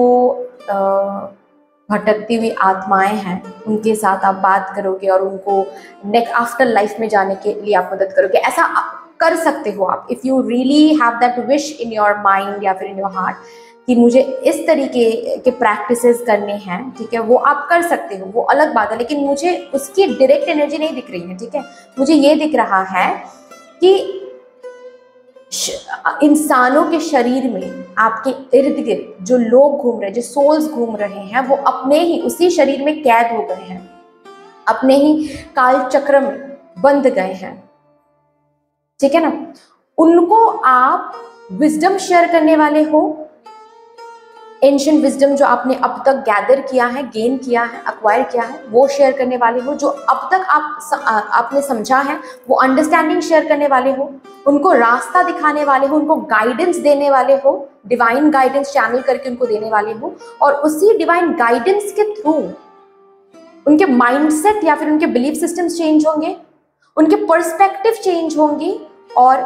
भटकती हुई आत्माएं हैं उनके साथ आप बात करोगे और उनको नेक्स्ट आफ्टर लाइफ में जाने के लिए आप मदद करोगे, ऐसा कर सकते हो आप, if you really have that wish in your mind या फिर इन योर हार्ट कि मुझे इस तरीके के प्रैक्टिसेस करने हैं, ठीक है, वो आप कर सकते हो, वो अलग बात है। लेकिन मुझे उसकी डायरेक्ट एनर्जी नहीं दिख रही है, ठीक है, मुझे ये दिख रहा है कि इंसानों के शरीर में आपके इर्द गिर्द जो लोग घूम रहे हैं, जो सोल्स घूम रहे हैं, वो अपने ही उसी शरीर में कैद हो गए हैं, अपने ही काल चक्र में बंध गए हैं, ठीक है ना। उनको आप विजडम शेयर करने वाले हो, एंशिएंट विजडम जो आपने अब तक गैदर किया है, गेन किया है, अक्वायर किया है, वो शेयर करने वाले हो। जो अब तक आपने समझा है वो अंडरस्टैंडिंग शेयर करने वाले हो, उनको रास्ता दिखाने वाले हो, उनको गाइडेंस देने वाले हो, डिवाइन गाइडेंस चैनल करके उनको देने वाले हो। और उसी डिवाइन गाइडेंस के थ्रू उनके माइंडसेट या फिर उनके बिलीफ सिस्टम्स चेंज होंगे, उनके पर्सपेक्टिव चेंज होंगी और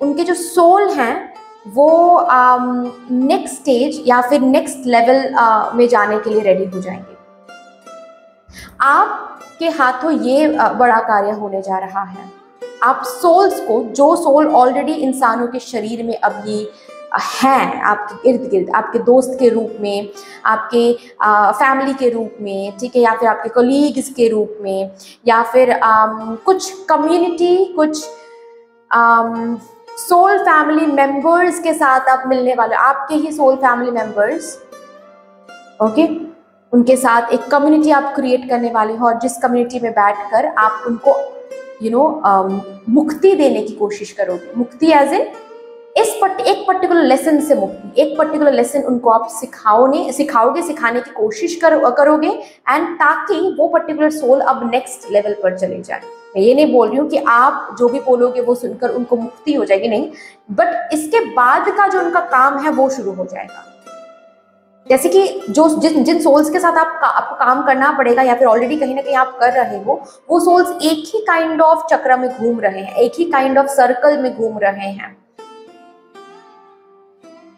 उनके जो सोल हैं वो नेक्स्ट स्टेज या फिर नेक्स्ट लेवल में जाने के लिए रेडी हो जाएंगे। आपके हाथों ये बड़ा कार्य होने जा रहा है। आप सोल्स को, जो सोल ऑलरेडी इंसानों के शरीर में अभी हैं, आपके इर्द गिर्द, आपके दोस्त के रूप में, आपके फैमिली के रूप में, ठीक है, या फिर आपके कोलीग्स के रूप में, या फिर कुछ कम्युनिटी, कुछ सोल फैमिली मेंबर्स के साथ आप मिलने वाले, आपके ही सोल फैमिली मेंबर्स, ओके, उनके साथ एक कम्युनिटी आप क्रिएट करने वाले हो और जिस कम्युनिटी में बैठकर आप उनको मुक्ति देने की कोशिश करोगे। मुक्ति एज इन एक पर्टिकुलर लेसन से मुक्ति, एक पर्टिकुलर लेसन उनको आप सिखाओगे, सिखाने की कोशिश करोगे, एंड ताकि वो पर्टिकुलर सोल अब नेक्स्ट लेवल पर चले जाए। मैं ये नहीं बोल रही हूँ कि आप जो भी बोलोगे वो सुनकर उनको मुक्ति हो जाएगी, नहीं, बट इसके बाद का जो उनका काम है वो शुरू हो जाएगा। जैसे कि जिन सोल्स के साथ आपको काम करना पड़ेगा या फिर ऑलरेडी कहीं ना कहीं आप कर रहे हो, वो सोल्स एक ही काइंड ऑफ चक्र में घूम रहे हैं, एक ही काइंड ऑफ सर्कल में घूम रहे हैं,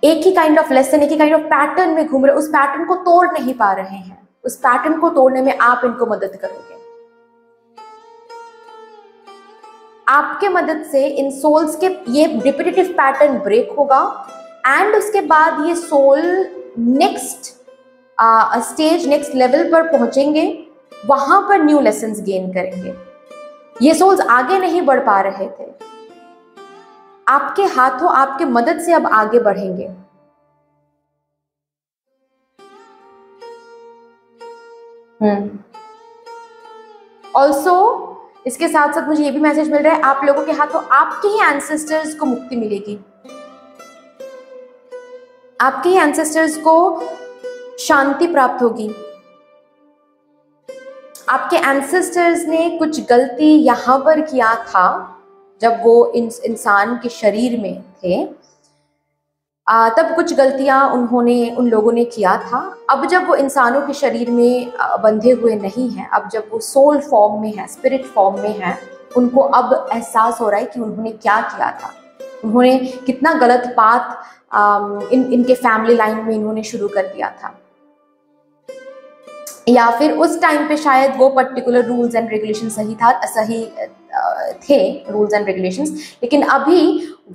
एक ही काइंड ऑफ लेसन, एक ही काइंड ऑफ पैटर्न में घूम रहे, उस पैटर्न को तोड़ नहीं पा रहे हैं। उस पैटर्न को तोड़ने में आप इनको मदद करोगे। आपके मदद से इन सोल्स के ये रिपीटेटिव पैटर्न ब्रेक होगा एंड उसके बाद ये soul next stage, next level पर पहुंचेंगे, वहां पर न्यू लेसन्स गेन करेंगे। ये सोल्स आगे नहीं बढ़ पा रहे थे, आपके हाथों, आपके मदद से अब आगे बढ़ेंगे। ऑल्सो इसके साथ साथ मुझे ये भी मैसेज मिल रहा है आप लोगों के हाथों आपके ही एंसेस्टर्स को मुक्ति मिलेगी, आपके ही एंसेस्टर्स को शांति प्राप्त होगी। आपके एंसेस्टर्स ने कुछ गलती यहाँ पर किया था जब वो इंसान के शरीर में थे, तब कुछ गलतियां उन लोगों ने किया था। अब जब वो इंसानों के शरीर में बंधे हुए नहीं हैं, अब जब वो सोल फॉर्म में है, स्पिरिट फॉर्म में है, उनको अब एहसास हो रहा है कि उन्होंने क्या किया था, उन्होंने कितना गलत पाथ इनके फैमिली लाइन में इन्होंने शुरू कर दिया था, या फिर उस टाइम पे शायद वो पर्टिकुलर रूल्स एंड रेगुलेशन सही थे रूल्स एंड रेगुलेशंस, लेकिन अभी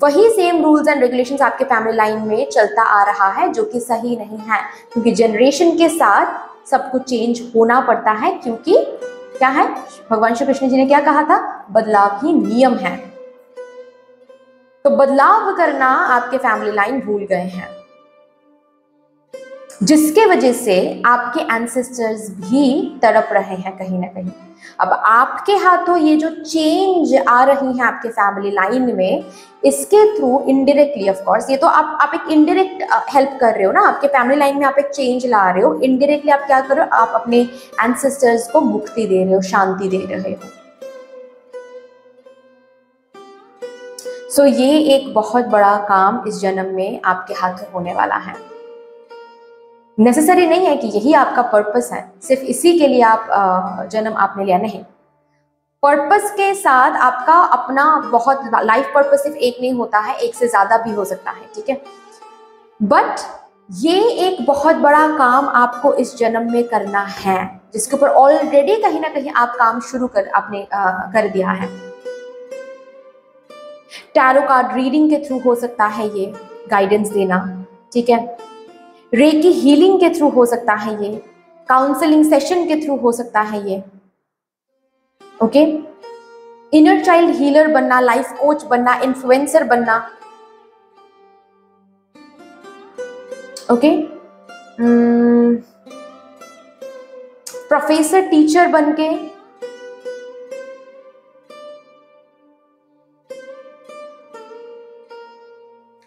वही सेम रूल्स एंड रेगुलेशंस आपके फैमिली लाइन में चलता आ रहा है, जो कि सही नहीं है, क्योंकि जनरेशन के साथ सब कुछ चेंज होना पड़ता है। क्योंकि क्या है, भगवान श्री कृष्ण जी ने क्या कहा था, बदलाव ही नियम है। तो बदलाव करना आपके फैमिली लाइन भूल गए हैं, जिसके वजह से आपके एंसेस्टर्स भी तड़प रहे हैं कहीं ना कहीं। अब आपके हाथों ये जो चेंज आ रही है आपके फैमिली लाइन में, इसके थ्रू इनडायरेक्टली, ऑफ कोर्स ये तो आप एक इनडायरेक्ट हेल्प कर रहे हो ना, आपके फैमिली लाइन में आप एक चेंज ला रहे हो, इनडायरेक्टली आप क्या कर रहे हो, आप अपने एंसेस्टर्स को मुक्ति दे रहे हो, शांति दे रहे हो। सो ये एक बहुत बड़ा काम इस जन्म में आपके हाथों होने वाला है। नेसेसरी नहीं है कि यही आपका पर्पस है, सिर्फ इसी के लिए आप जन्म आपने लिया, नहीं। पर्पस के साथ आपका अपना बहुत लाइफ पर्पस सिर्फ एक नहीं होता है, एक से ज्यादा भी हो सकता है, ठीक है। बट ये एक बहुत बड़ा काम आपको इस जन्म में करना है, जिसके ऊपर ऑलरेडी कहीं ना कहीं आप काम शुरू आपने कर दिया है। टैरो कार्ड रीडिंग के थ्रू हो सकता है ये गाइडेंस देना, ठीक है। रेकी हीलिंग के थ्रू हो सकता है ये, काउंसलिंग सेशन के थ्रू हो सकता है ये, ओके। इनर चाइल्ड हीलर बनना, लाइफ कोच बनना, इन्फ्लुएंसर बनना, ओके। प्रोफेसर टीचर बनके,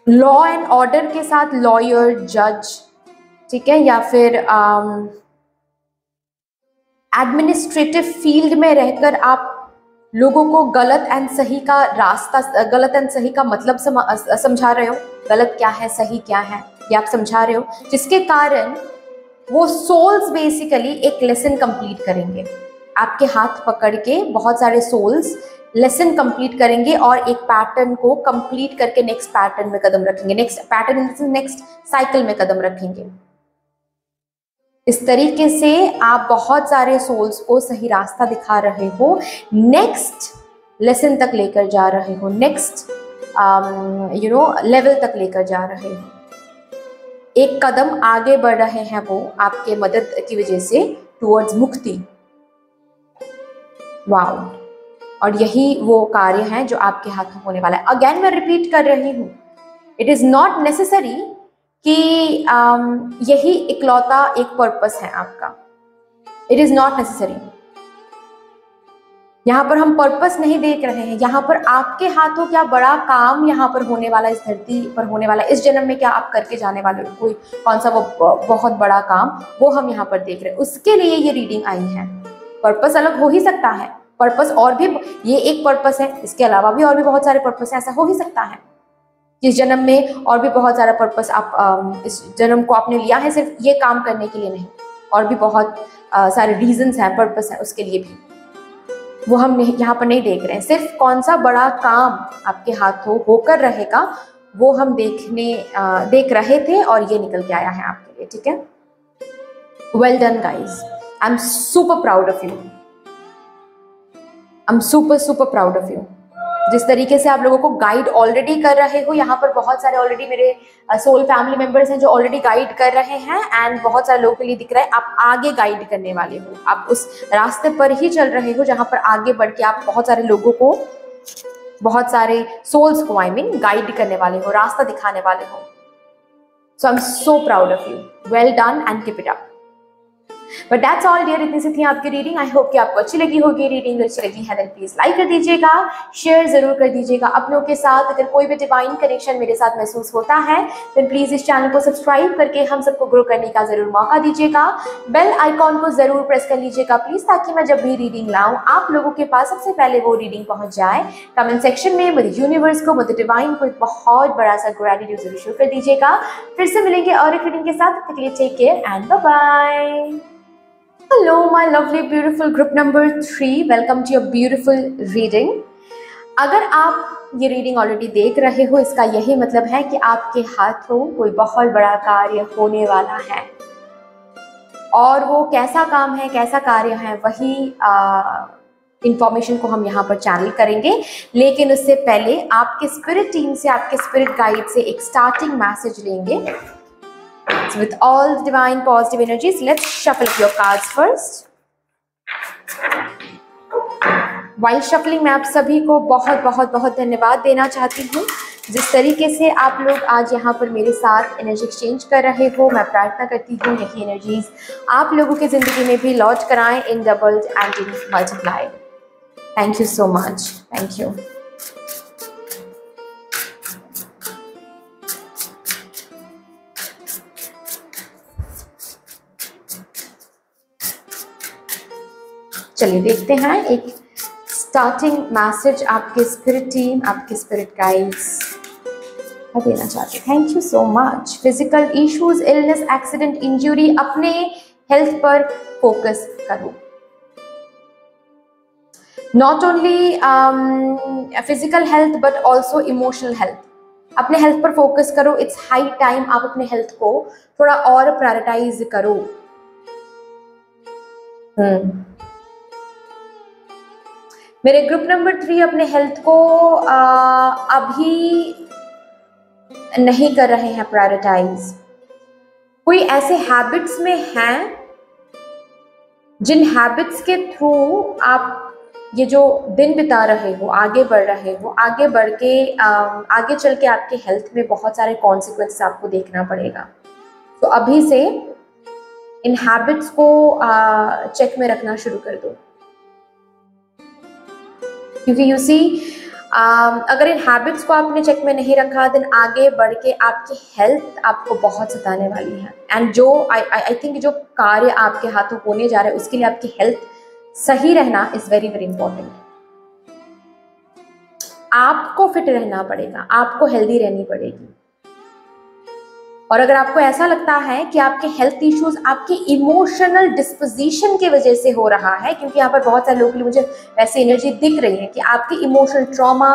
लॉ एंड ऑर्डर के साथ लॉयर, जज, ठीक है, या फिर एडमिनिस्ट्रेटिव फील्ड में रहकर आप लोगों को गलत एंड सही का रास्ता, गलत एंड सही का मतलब समझा रहे हो, गलत क्या है सही क्या है ये आप समझा रहे हो, जिसके कारण वो सोल्स बेसिकली एक लेसन कंप्लीट करेंगे। आपके हाथ पकड़ के बहुत सारे सोल्स लेसन कंप्लीट करेंगे और एक पैटर्न को कंप्लीट करके नेक्स्ट पैटर्न में कदम रखेंगे, नेक्स्ट पैटर्न नेक्स्ट साइकिल में कदम रखेंगे। इस तरीके से आप बहुत सारे सोल्स को सही रास्ता दिखा रहे हो, नेक्स्ट लेसन तक लेकर जा रहे हो, नेक्स्ट लेवल तक लेकर जा रहे हो। एक कदम आगे बढ़ रहे हैं वो आपके मदद की वजह से टुवर्ड्स मुक्ति। वाओ, और यही वो कार्य है जो आपके हाथों होने वाला है। अगेन मैं रिपीट कर रही हूँ, इट इज नॉट नेसेसरी कि यही इकलौता एक पर्पस है आपका, इट इज नॉट नेसेसरी। यहाँ पर हम पर्पस नहीं देख रहे हैं, यहाँ पर आपके हाथों क्या बड़ा काम यहाँ पर होने वाला, इस धरती पर होने वाला, इस जन्म में क्या आप करके जाने वाले हो, कोई कौन सा वो बहुत बड़ा काम, वो हम यहाँ पर देख रहे हैं। उसके लिए ये रीडिंग आई है। पर्पस अलग हो ही सकता है, पर्पस और भी, ये एक पर्पस है, इसके अलावा भी और भी बहुत सारे पर्पस है, ऐसा हो ही सकता है इस जन्म में और भी बहुत सारा पर्पस आप इस जन्म को आपने लिया है, सिर्फ ये काम करने के लिए नहीं, और भी बहुत सारे रीजंस हैं, पर्पस है उसके लिए भी, वो हम यहाँ पर नहीं देख रहे हैं। सिर्फ कौन सा बड़ा काम आपके हाथों होकर रहेगा वो हम देख रहे थे, और ये निकल के आया है आपके लिए, ठीक है। Well done guys, I am super proud of you, I am super proud of you. जिस तरीके से आप लोगों को गाइड ऑलरेडी कर रहे हो, यहाँ पर बहुत सारे ऑलरेडी मेरे सोल फैमिली मेंबर्स हैं जो ऑलरेडी गाइड कर रहे हैं, एंड बहुत सारे लोगों के लिए दिख रहा है आप आगे गाइड करने वाले हो, आप उस रास्ते पर ही चल रहे हो जहाँ पर आगे बढ़ के आप बहुत सारे लोगों को, बहुत सारे सोल्स को गाइड करने वाले हो, रास्ता दिखाने वाले हो। So I am so proud of you, well done and keep it up. But that's all dear, इतनी सी थी आपकी रीडिंग। आई होप कि आपको अच्छी लगी होगी रीडिंग। अच्छी लगी है देन प्लीज लाइक कर दीजिएगा, शेयर जरूर कर दीजिएगा अपनों के साथ। अगर कोई भी डिवाइन कनेक्शन मेरे साथ महसूस होता है देन प्लीज इस चैनल को सब्सक्राइब करके हम सबको ग्रो करने का जरूर मौका दीजिएगा। बेल आइकॉन को जरूर प्रेस कर लीजिएगा प्लीज, ताकि मैं जब भी रीडिंग लाऊं आप लोगों के पास सबसे पहले वो रीडिंग पहुंच जाए। कमेंट सेक्शन में मुझे यूनिवर्स को, मुझे डिवाइन को एक बहुत बड़ा सा ग्रेटिट्यूड जरूर शो कर दीजिएगा। फिर से मिलेंगे और एक रीडिंग के साथ। तब तक के लिए take care and bye bye. Hello, my lovely, beautiful group number 3. Welcome to your beautiful reading. अगर आप ये रीडिंग ऑलरेडी देख रहे हो, इसका यही मतलब है कि आपके हाथों कोई बहुत बड़ा कार्य होने वाला है। और वो कैसा काम है, कैसा कार्य है, वही इंफॉर्मेशन को हम यहाँ पर चैनल करेंगे। लेकिन उससे पहले आपके स्पिरिट टीम से, आपके स्पिरिट गाइड से एक स्टार्टिंग मैसेज लेंगे। So with all the divine positive energies, let's shuffle your cards first. While shuffling, मैं आप सभी को बहुत बहुत बहुत धन्यवाद देना चाहती हूँ। जिस तरीके से आप लोग आज यहाँ पर मेरे साथ एनर्जी एक्सचेंज कर रहे हो, मैं प्रार्थना करती हूँ यही एनर्जीज आप लोगों की ज़िंदगी में भी लॉन्च कराएं in doubled and in multiplied. Thank you so much, thank you. चलिए देखते हैं एक स्टार्टिंग मैसेज आपके स्पिरिट टीम, आपके स्पिरिट गाइड्स देना चाहते हैं। Thank you so much. Physical issues, illness, accident, injury, अपने हेल्थ पर फोकस करो। Not only physical health but also emotional health. अपने हेल्थ पर फोकस करो। इट्स हाई टाइम आप अपने हेल्थ को थोड़ा और प्रायोरिटाइज करो। मेरे ग्रुप नंबर 3 अपने हेल्थ को अभी नहीं कर रहे हैं प्रायोरिटाइज। कोई ऐसे हैबिट्स में हैं जिन हैबिट्स के थ्रू आप ये जो दिन बिता रहे हो, आगे बढ़ रहे हो, आगे बढ़ के आगे चल के आपके हेल्थ में बहुत सारे कॉन्सिक्वेंसेस आपको देखना पड़ेगा। तो अभी से इन हैबिट्स को चेक में रखना शुरू कर दो, क्योंकि यू सी अगर इन हैबिट्स को आपने चेक में नहीं रखा देन आगे बढ़ के आपकी हेल्थ आपको बहुत सताने वाली है। एंड जो आई थिंक जो कार्य आपके हाथों होने जा रहे हैं उसके लिए आपकी हेल्थ सही रहना इज वेरी वेरी इंपॉर्टेंट। आपको फिट रहना पड़ेगा, आपको हेल्दी रहनी पड़ेगी। और अगर आपको ऐसा लगता है कि आपके हेल्थ इश्यूज आपकी इमोशनल डिस्पोजिशन की वजह से हो रहा है, क्योंकि यहाँ पर बहुत सारे लोगों के लिए मुझे वैसी एनर्जी दिख रही है कि आपकी emotional trauma,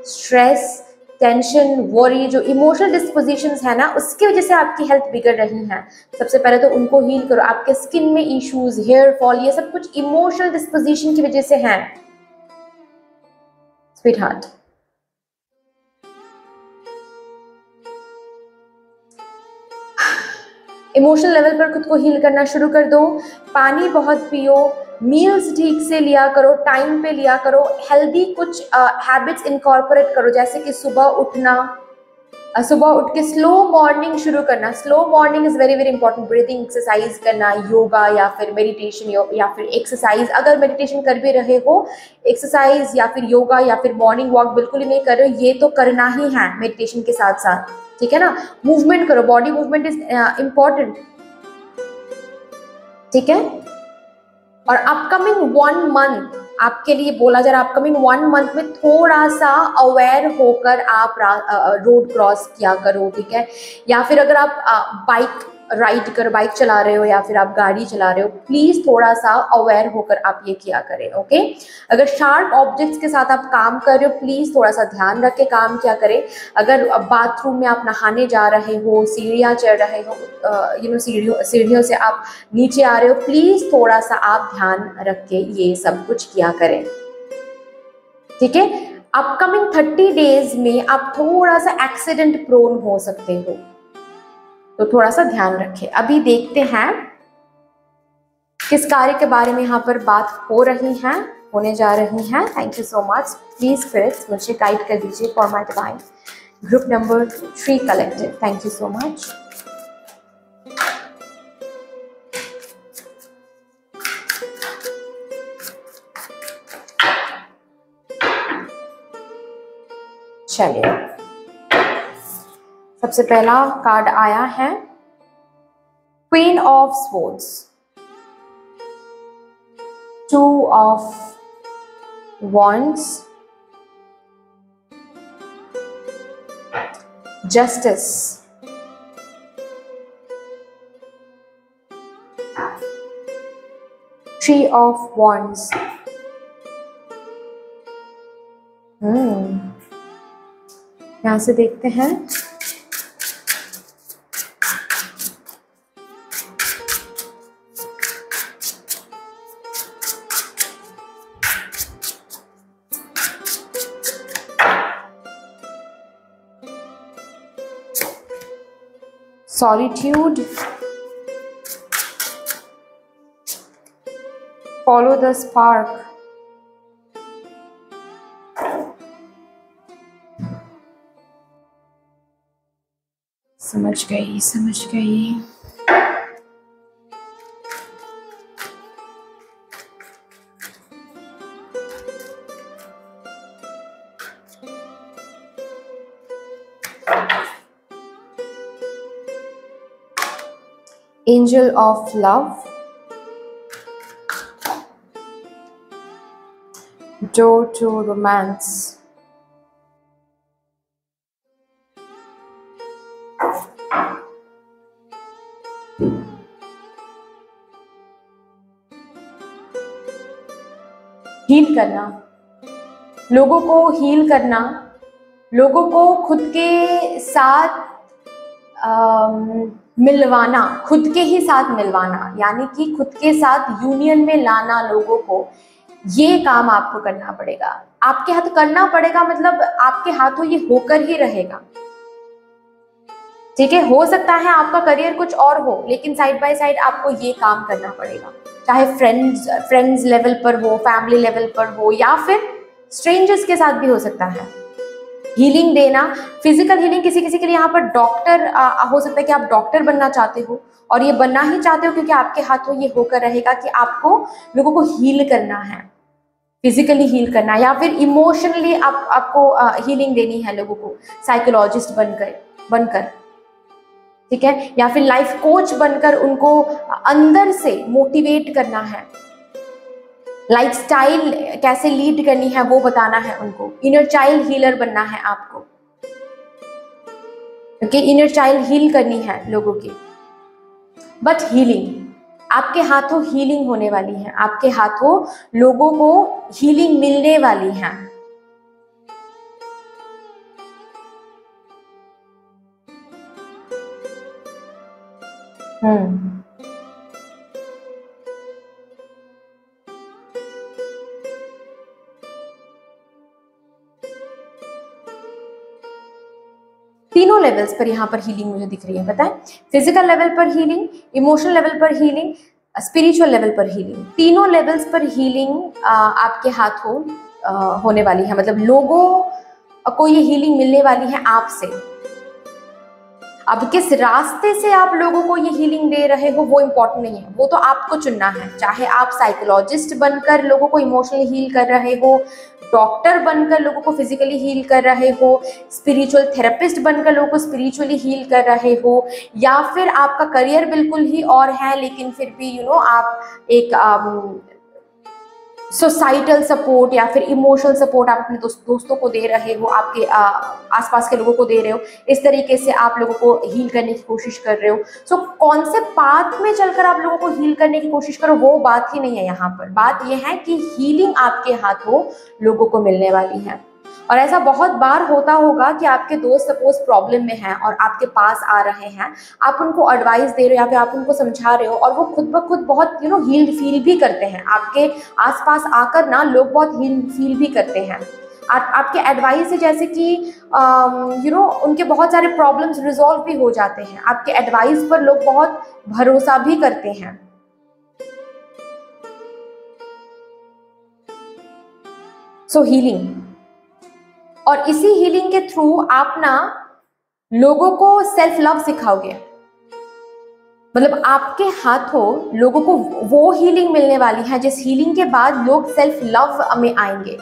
stress, tension, worry, जो इमोशनल डिस्पोजिशंस है ना, उसकी वजह से आपकी हेल्थ बिगड़ रही है। सबसे पहले तो उनको हील करो। आपके स्किन में इश्यूज, हेयर फॉल, ये सब कुछ इमोशनल डिस्पोजिशन की वजह से है स्वीटहार्ट। इमोशनल लेवल पर खुद को हील करना शुरू कर दो। पानी बहुत पियो, मील्स ठीक से लिया करो, टाइम पे लिया करो, हेल्दी कुछ हैबिट्स इनकॉर्पोरेट करो, जैसे कि सुबह उठना, सुबह उठ के स्लो मॉर्निंग शुरू करना। Slow morning is very very important. Breathing exercise करना, योगा या फिर मेडिटेशन या फिर एक्सरसाइज। अगर मेडिटेशन कर भी रहे हो, एक्सरसाइज या फिर योगा या फिर मॉर्निंग वॉक बिल्कुल ही नहीं कर रहे हो, ये तो करना ही है मेडिटेशन के साथ साथ, ठीक है ना। मूवमेंट करो, बॉडी मूवमेंट इज इम्पॉर्टेंट, ठीक है। और अपकमिंग 1 मंथ आपके लिए बोला जा रहा है, अपकमिंग 1 मंथ में थोड़ा सा अवेयर होकर आप रोड क्रॉस किया करो, ठीक है। या फिर अगर आप बाइक बाइक चला रहे हो या फिर आप गाड़ी चला रहे हो, प्लीज थोड़ा सा अवेयर होकर आप ये किया करें, ओके। अगर शार्प ऑब्जेक्ट्स के साथ आप काम कर रहे हो, प्लीज थोड़ा सा ध्यान रख के काम किया करें। अगर बाथरूम में आप नहाने जा रहे हो, सीढ़ियाँ चढ़ रहे हो, सीढ़ियों से आप नीचे आ रहे हो, प्लीज थोड़ा सा आप ध्यान रख के ये सब कुछ किया करें, ठीक है। अपकमिंग 30 डेज में आप थोड़ा सा एक्सीडेंट प्रोन हो सकते हो, तो थोड़ा सा ध्यान रखें। अभी देखते हैं किस कार्य के बारे में यहाँ पर बात होने जा रही है। Thank you so much. Please spirits मुझे गाइड कर दीजिए for my divine group number 3 collective. Thank you so much. चलिए, सबसे पहला कार्ड आया है queen of swords, 2 of wands, justice, 3 of wands, यहां से देखते हैं solitude, follow the spark, समझ गई। Angel of love, door to romance, heal करना, लोगों को हील करना, लोगों को खुद के साथ मिलवाना, खुद के ही साथ मिलवाना, यानी कि खुद के साथ यूनियन में लाना लोगों को, ये काम आपको करना पड़ेगा। आपके हाथ करना पड़ेगा मतलब आपके हाथों ये होकर ही रहेगा, ठीक है। हो सकता है आपका करियर कुछ और हो, लेकिन साइड बाय साइड आपको ये काम करना पड़ेगा, चाहे फ्रेंड्स लेवल पर हो, फैमिली लेवल पर हो, या फिर स्ट्रेंजर्स के साथ भी हो सकता है। हीलिंग देना, फिजिकल हीलिंग, किसी किसी के लिए यहाँ पर डॉक्टर हो सकता है कि आप डॉक्टर बनना चाहते हो, और ये बनना ही चाहते हो क्योंकि आपके हाथों ये होकर रहेगा कि आपको लोगों को हील करना है, फिजिकली हील करना है, या फिर इमोशनली आपको हीलिंग देनी है लोगों को, साइकोलॉजिस्ट बनकर, ठीक है, या फिर लाइफ कोच बनकर उनको अंदर से मोटिवेट करना है, लाइफस्टाइल कैसे लीड करनी है वो बताना है उनको, इनर चाइल्ड हीलर बनना है आपको, क्योंकि इनर चाइल्ड हील करनी है लोगों की। बट हीलिंग, आपके हाथों हीलिंग होने वाली है, आपके हाथों लोगों को हीलिंग मिलने वाली है। तीनों लेवल्स पर यहाँ पर हीलिंग मुझे दिख रही है, पता है, फिजिकल लेवल पर हीलिंग, इमोशनल लेवल पर हीलिंग, स्पिरिचुअल लेवल पर हीलिंग, तीनों लेवल्स पर हीलिंग आपके हाथों होने वाली है। मतलब लोगों को ये हीलिंग मिलने वाली है आपसे। अब किस रास्ते से आप लोगों को ये हीलिंग दे रहे हो वो इम्पोर्टेंट नहीं है, वो तो आपको चुनना है। चाहे आप साइकोलॉजिस्ट बनकर लोगों को इमोशनली हील कर रहे हो, डॉक्टर बनकर लोगों को फिजिकली हील कर रहे हो, स्पिरिचुअल थेरेपिस्ट बनकर लोगों को स्पिरिचुअली हील कर रहे हो, या फिर आपका करियर बिल्कुल ही और है लेकिन फिर भी आप एक सोसाइटल सपोर्ट या फिर इमोशनल सपोर्ट आप अपने दोस्तों को दे रहे हो, आपके आसपास के लोगों को दे रहे हो, इस तरीके से आप लोगों को हील करने की कोशिश कर रहे हो। सो कौन से पाथ में चलकर आप लोगों को हील करने की कोशिश करो वो बात ही नहीं है यहाँ पर। बात यह है कि हीलिंग आपके हाथों लोगों को मिलने वाली है। और ऐसा बहुत बार होता होगा कि आपके दोस्त सपोज प्रॉब्लम में हैं और आपके पास आ रहे हैं, आप उनको एडवाइस दे रहे हो या फिर आप उनको समझा रहे हो और वो खुद ब खुद बहुत हील्ड फील भी करते हैं। आपके आसपास आकर ना लोग बहुत हील्ड फील भी करते हैं आपके एडवाइस से, जैसे कि उनके बहुत सारे प्रॉब्लम्स रिजॉल्व भी हो जाते हैं। आपके एडवाइस पर लोग बहुत भरोसा भी करते हैं। सो हीलिंग, और इसी हीलिंग के थ्रू आप ना लोगों को सेल्फ लव सिखाओगे। मतलब आपके हाथों लोगों को वो हीलिंग मिलने वाली है जिस हीलिंग के बाद लोग सेल्फ लव में आएंगे।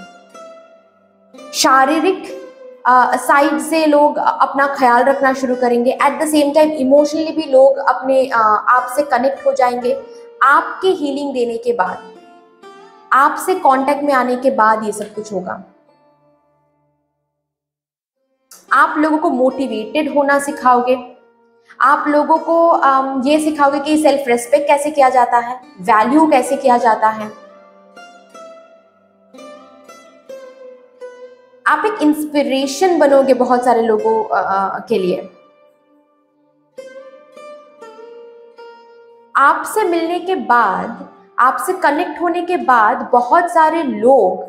शारीरिक, साइड से लोग अपना ख्याल रखना शुरू करेंगे। At the same time emotionally भी लोग अपने आप से कनेक्ट हो जाएंगे। आपके हीलिंग देने के बाद, आपसे कांटेक्ट में आने के बाद ये सब कुछ होगा। आप लोगों को मोटिवेटेड होना सिखाओगे, आप लोगों को ये सिखाओगे कि सेल्फ रेस्पेक्ट कैसे किया जाता है, वैल्यू कैसे किया जाता है। आप एक इंस्पिरेशन बनोगे बहुत सारे लोगों के लिए। आपसे मिलने के बाद, आपसे कनेक्ट होने के बाद बहुत सारे लोग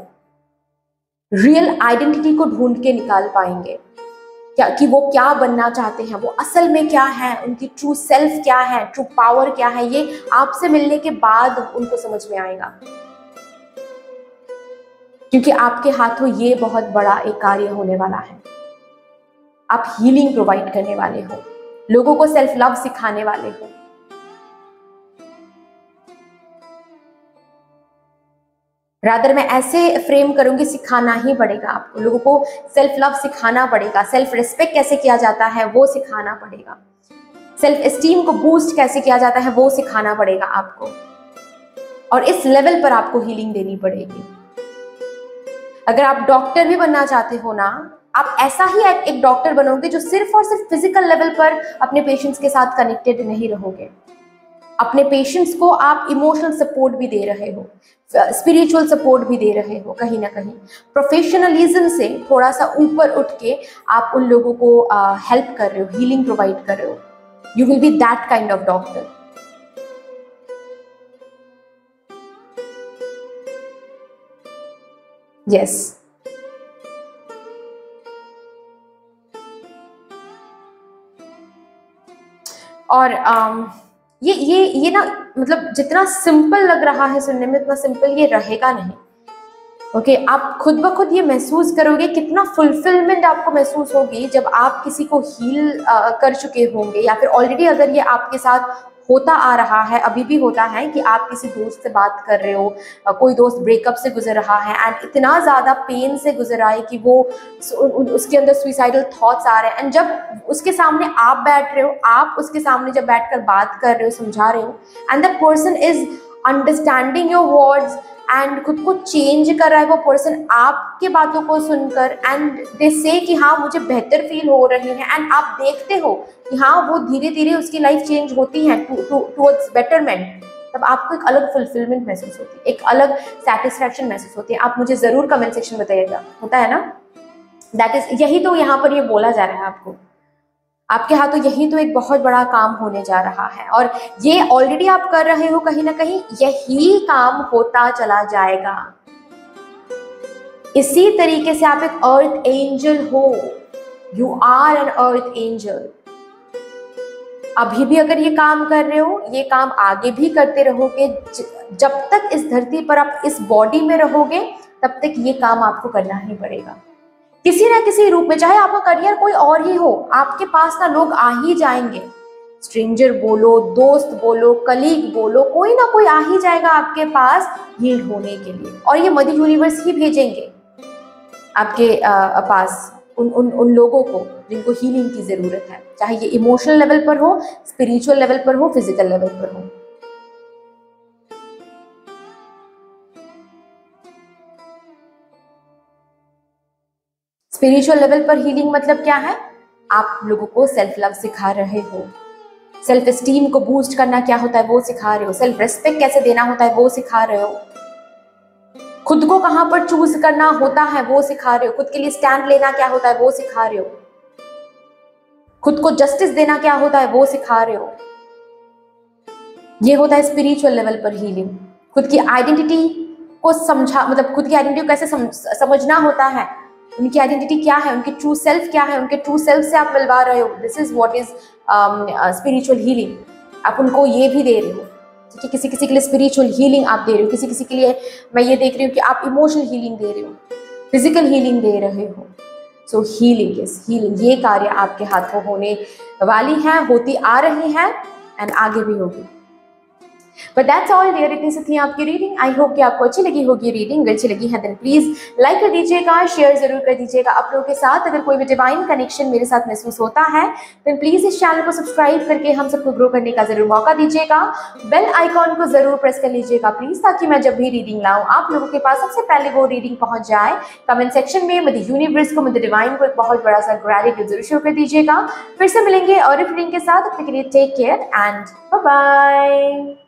रियल आइडेंटिटी को ढूंढ के निकाल पाएंगे, क्या कि वो क्या बनना चाहते हैं, वो असल में क्या है, उनकी ट्रू सेल्फ क्या है, ट्रू पावर क्या है। ये आपसे मिलने के बाद उनको समझ में आएगा, क्योंकि आपके हाथों ये बहुत बड़ा एक कार्य होने वाला है। आप हीलिंग प्रोवाइड करने वाले हो, लोगों को सेल्फ लव सिखाने वाले हो। रादर मैं ऐसे फ्रेम करूंगी, सिखाना ही पड़ेगा आपको, लोगों को सेल्फ लव सिखाना पड़ेगा, सेल्फ रिस्पेक्ट कैसे किया जाता है वो सिखाना पड़ेगा, सेल्फ एस्टीम को बूस्ट कैसे किया जाता है वो सिखाना पड़ेगा आपको। और इस लेवल पर आपको हीलिंग देनी पड़ेगी। अगर आप डॉक्टर भी बनना चाहते हो ना, आप ऐसा ही एक डॉक्टर बनोगे जो सिर्फ और सिर्फ फिजिकल लेवल पर अपने पेशेंट्स के साथ कनेक्टेड नहीं रहोगे। अपने पेशेंट्स को आप इमोशनल सपोर्ट भी दे रहे हो, स्पिरिचुअल सपोर्ट भी दे रहे हो, कहीं ना कहीं प्रोफेशनलिज्म से थोड़ा सा ऊपर उठ के आप उन लोगों को हेल्प कर रहे हो, हीलिंग प्रोवाइड कर रहे हो। You will be that kind of doctor. Yes, और ये ना, मतलब जितना सिंपल लग रहा है सुनने में, उतना सिंपल ये रहेगा नहीं। ओके, आप खुद ब खुद ये महसूस करोगे, कितना फुलफिलमेंट आपको महसूस होगी जब आप किसी को हील कर चुके होंगे, या फिर ऑलरेडी अगर ये आपके साथ होता आ रहा है, अभी भी होता है कि आप किसी दोस्त से बात कर रहे हो, कोई दोस्त ब्रेकअप से गुजर रहा है एंड इतना ज़्यादा पेन से गुजर रहा है कि वो उसके अंदर सुइसाइडल थॉट्स आ रहे हैं, एंड जब उसके सामने आप बैठ रहे हो, आप उसके सामने जब बैठकर बात कर रहे हो, समझा रहे हो, and that person is understanding your words and खुद को चेंज कर रहा है वो पर्सन आपके बातों को सुनकर, एंड दे से कि हाँ मुझे बेहतर फील हो रही है, एंड आप देखते हो कि हाँ वो धीरे धीरे उसकी लाइफ चेंज होती है टुवर्ड्स बेटरमेंट, तब आपको एक अलग फुलफिलमेंट महसूस होती है, एक अलग सेटिस्फैक्शन महसूस होती है। आप मुझे जरूर कमेंट सेक्शन में बताइएगा, होता है ना? दैट इज, यही तो यहाँ पर ये बोला जा रहा है आपको, आपके हाथों यही तो एक बहुत बड़ा काम होने जा रहा है, और ये ऑलरेडी आप कर रहे हो, कहीं ना कहीं यही काम होता चला जाएगा। इसी तरीके से आप एक अर्थ एंजल हो, you are an earth angel. अभी भी अगर ये काम कर रहे हो, ये काम आगे भी करते रहोगे, जब तक इस धरती पर आप इस बॉडी में रहोगे तब तक ये काम आपको करना ही पड़ेगा, किसी ना किसी रूप में। चाहे आपका करियर कोई और ही हो, आपके पास ना लोग आ ही जाएंगे, स्ट्रेंजर बोलो, दोस्त बोलो, कलीग बोलो, कोई ना कोई आ ही जाएगा आपके पास हील होने के लिए, और ये मदर यूनिवर्स ही भेजेंगे आपके पास उन लोगों को जिनको हीलिंग की जरूरत है, चाहे ये इमोशनल लेवल पर हो, स्पिरिचुअल लेवल पर हो, फिजिकल लेवल पर हो। स्पिरिचुअल लेवल पर हीलिंग मतलब क्या है? आप लोगों को सेल्फ लव सिखा रहे हो, सेल्फ एस्टीम को बूस्ट करना क्या होता है वो सिखा रहे हो, सेल्फ रेस्पेक्ट कैसे देना होता है वो सिखा रहे हो, खुद को कहां पर चूज करना होता है वो सिखा रहे हो, खुद के लिए स्टैंड लेना क्या होता है वो सिखा रहे हो, खुद को जस्टिस देना क्या होता है वो सिखा रहे हो। ये होता है स्पिरिचुअल लेवल पर हीलिंग। खुद की आइडेंटिटी को समझा, मतलब खुद की आइडेंटिटी को कैसे समझना होता है, उनकी आइडेंटिटी क्या है, उनकी ट्रू सेल्फ क्या है, उनके ट्रू सेल्फ से आप मिलवा रहे हो। This is what is spiritual healing. आप उनको ये भी दे रहे हो, ठीक है, किसी किसी के लिए स्पिरिचुअल हीलिंग आप दे रहे हो, किसी किसी के लिए मैं ये देख रही हूँ कि आप इमोशनल हीलिंग दे रहे हो, फिजिकल हीलिंग दे रहे हो। सो हीलिंग इज हीलिंग, ये कार्य आपके हाथों होने वाली है, होती आ रही है एंड आगे भी होगी। बट दैट्स ऑल डियर, इतनी सी थी आपकी रीडिंग। आई होप कि आपको अच्छी लगी होगी रीडिंग। अगर अच्छी लगी है देन प्लीज लाइक कर दीजिएगा, शेयर जरूर कर दीजिएगा आप लोगों के साथ। अगर कोई भी डिवाइन कनेक्शन मेरे साथ महसूस होता है देन प्लीज इस चैनल को सब्सक्राइब करके हम सबको ग्रो करने का जरूर मौका दीजिएगा। बेल आइकॉन को जरूर प्रेस कर लीजिएगा प्लीज, ताकि मैं जब भी रीडिंग लाऊं आप लोगों के पास सबसे पहले वो रीडिंग पहुंच जाए। कमेंट सेक्शन में मुझे यूनिवर्स को, मुझे डिवाइन को एक बहुत बड़ा सा ग्रेटिट्यूड जरूर शो कर दीजिएगा। फिर से मिलेंगे और रीडिंग के साथ। अपने के लिए take care and bye bye.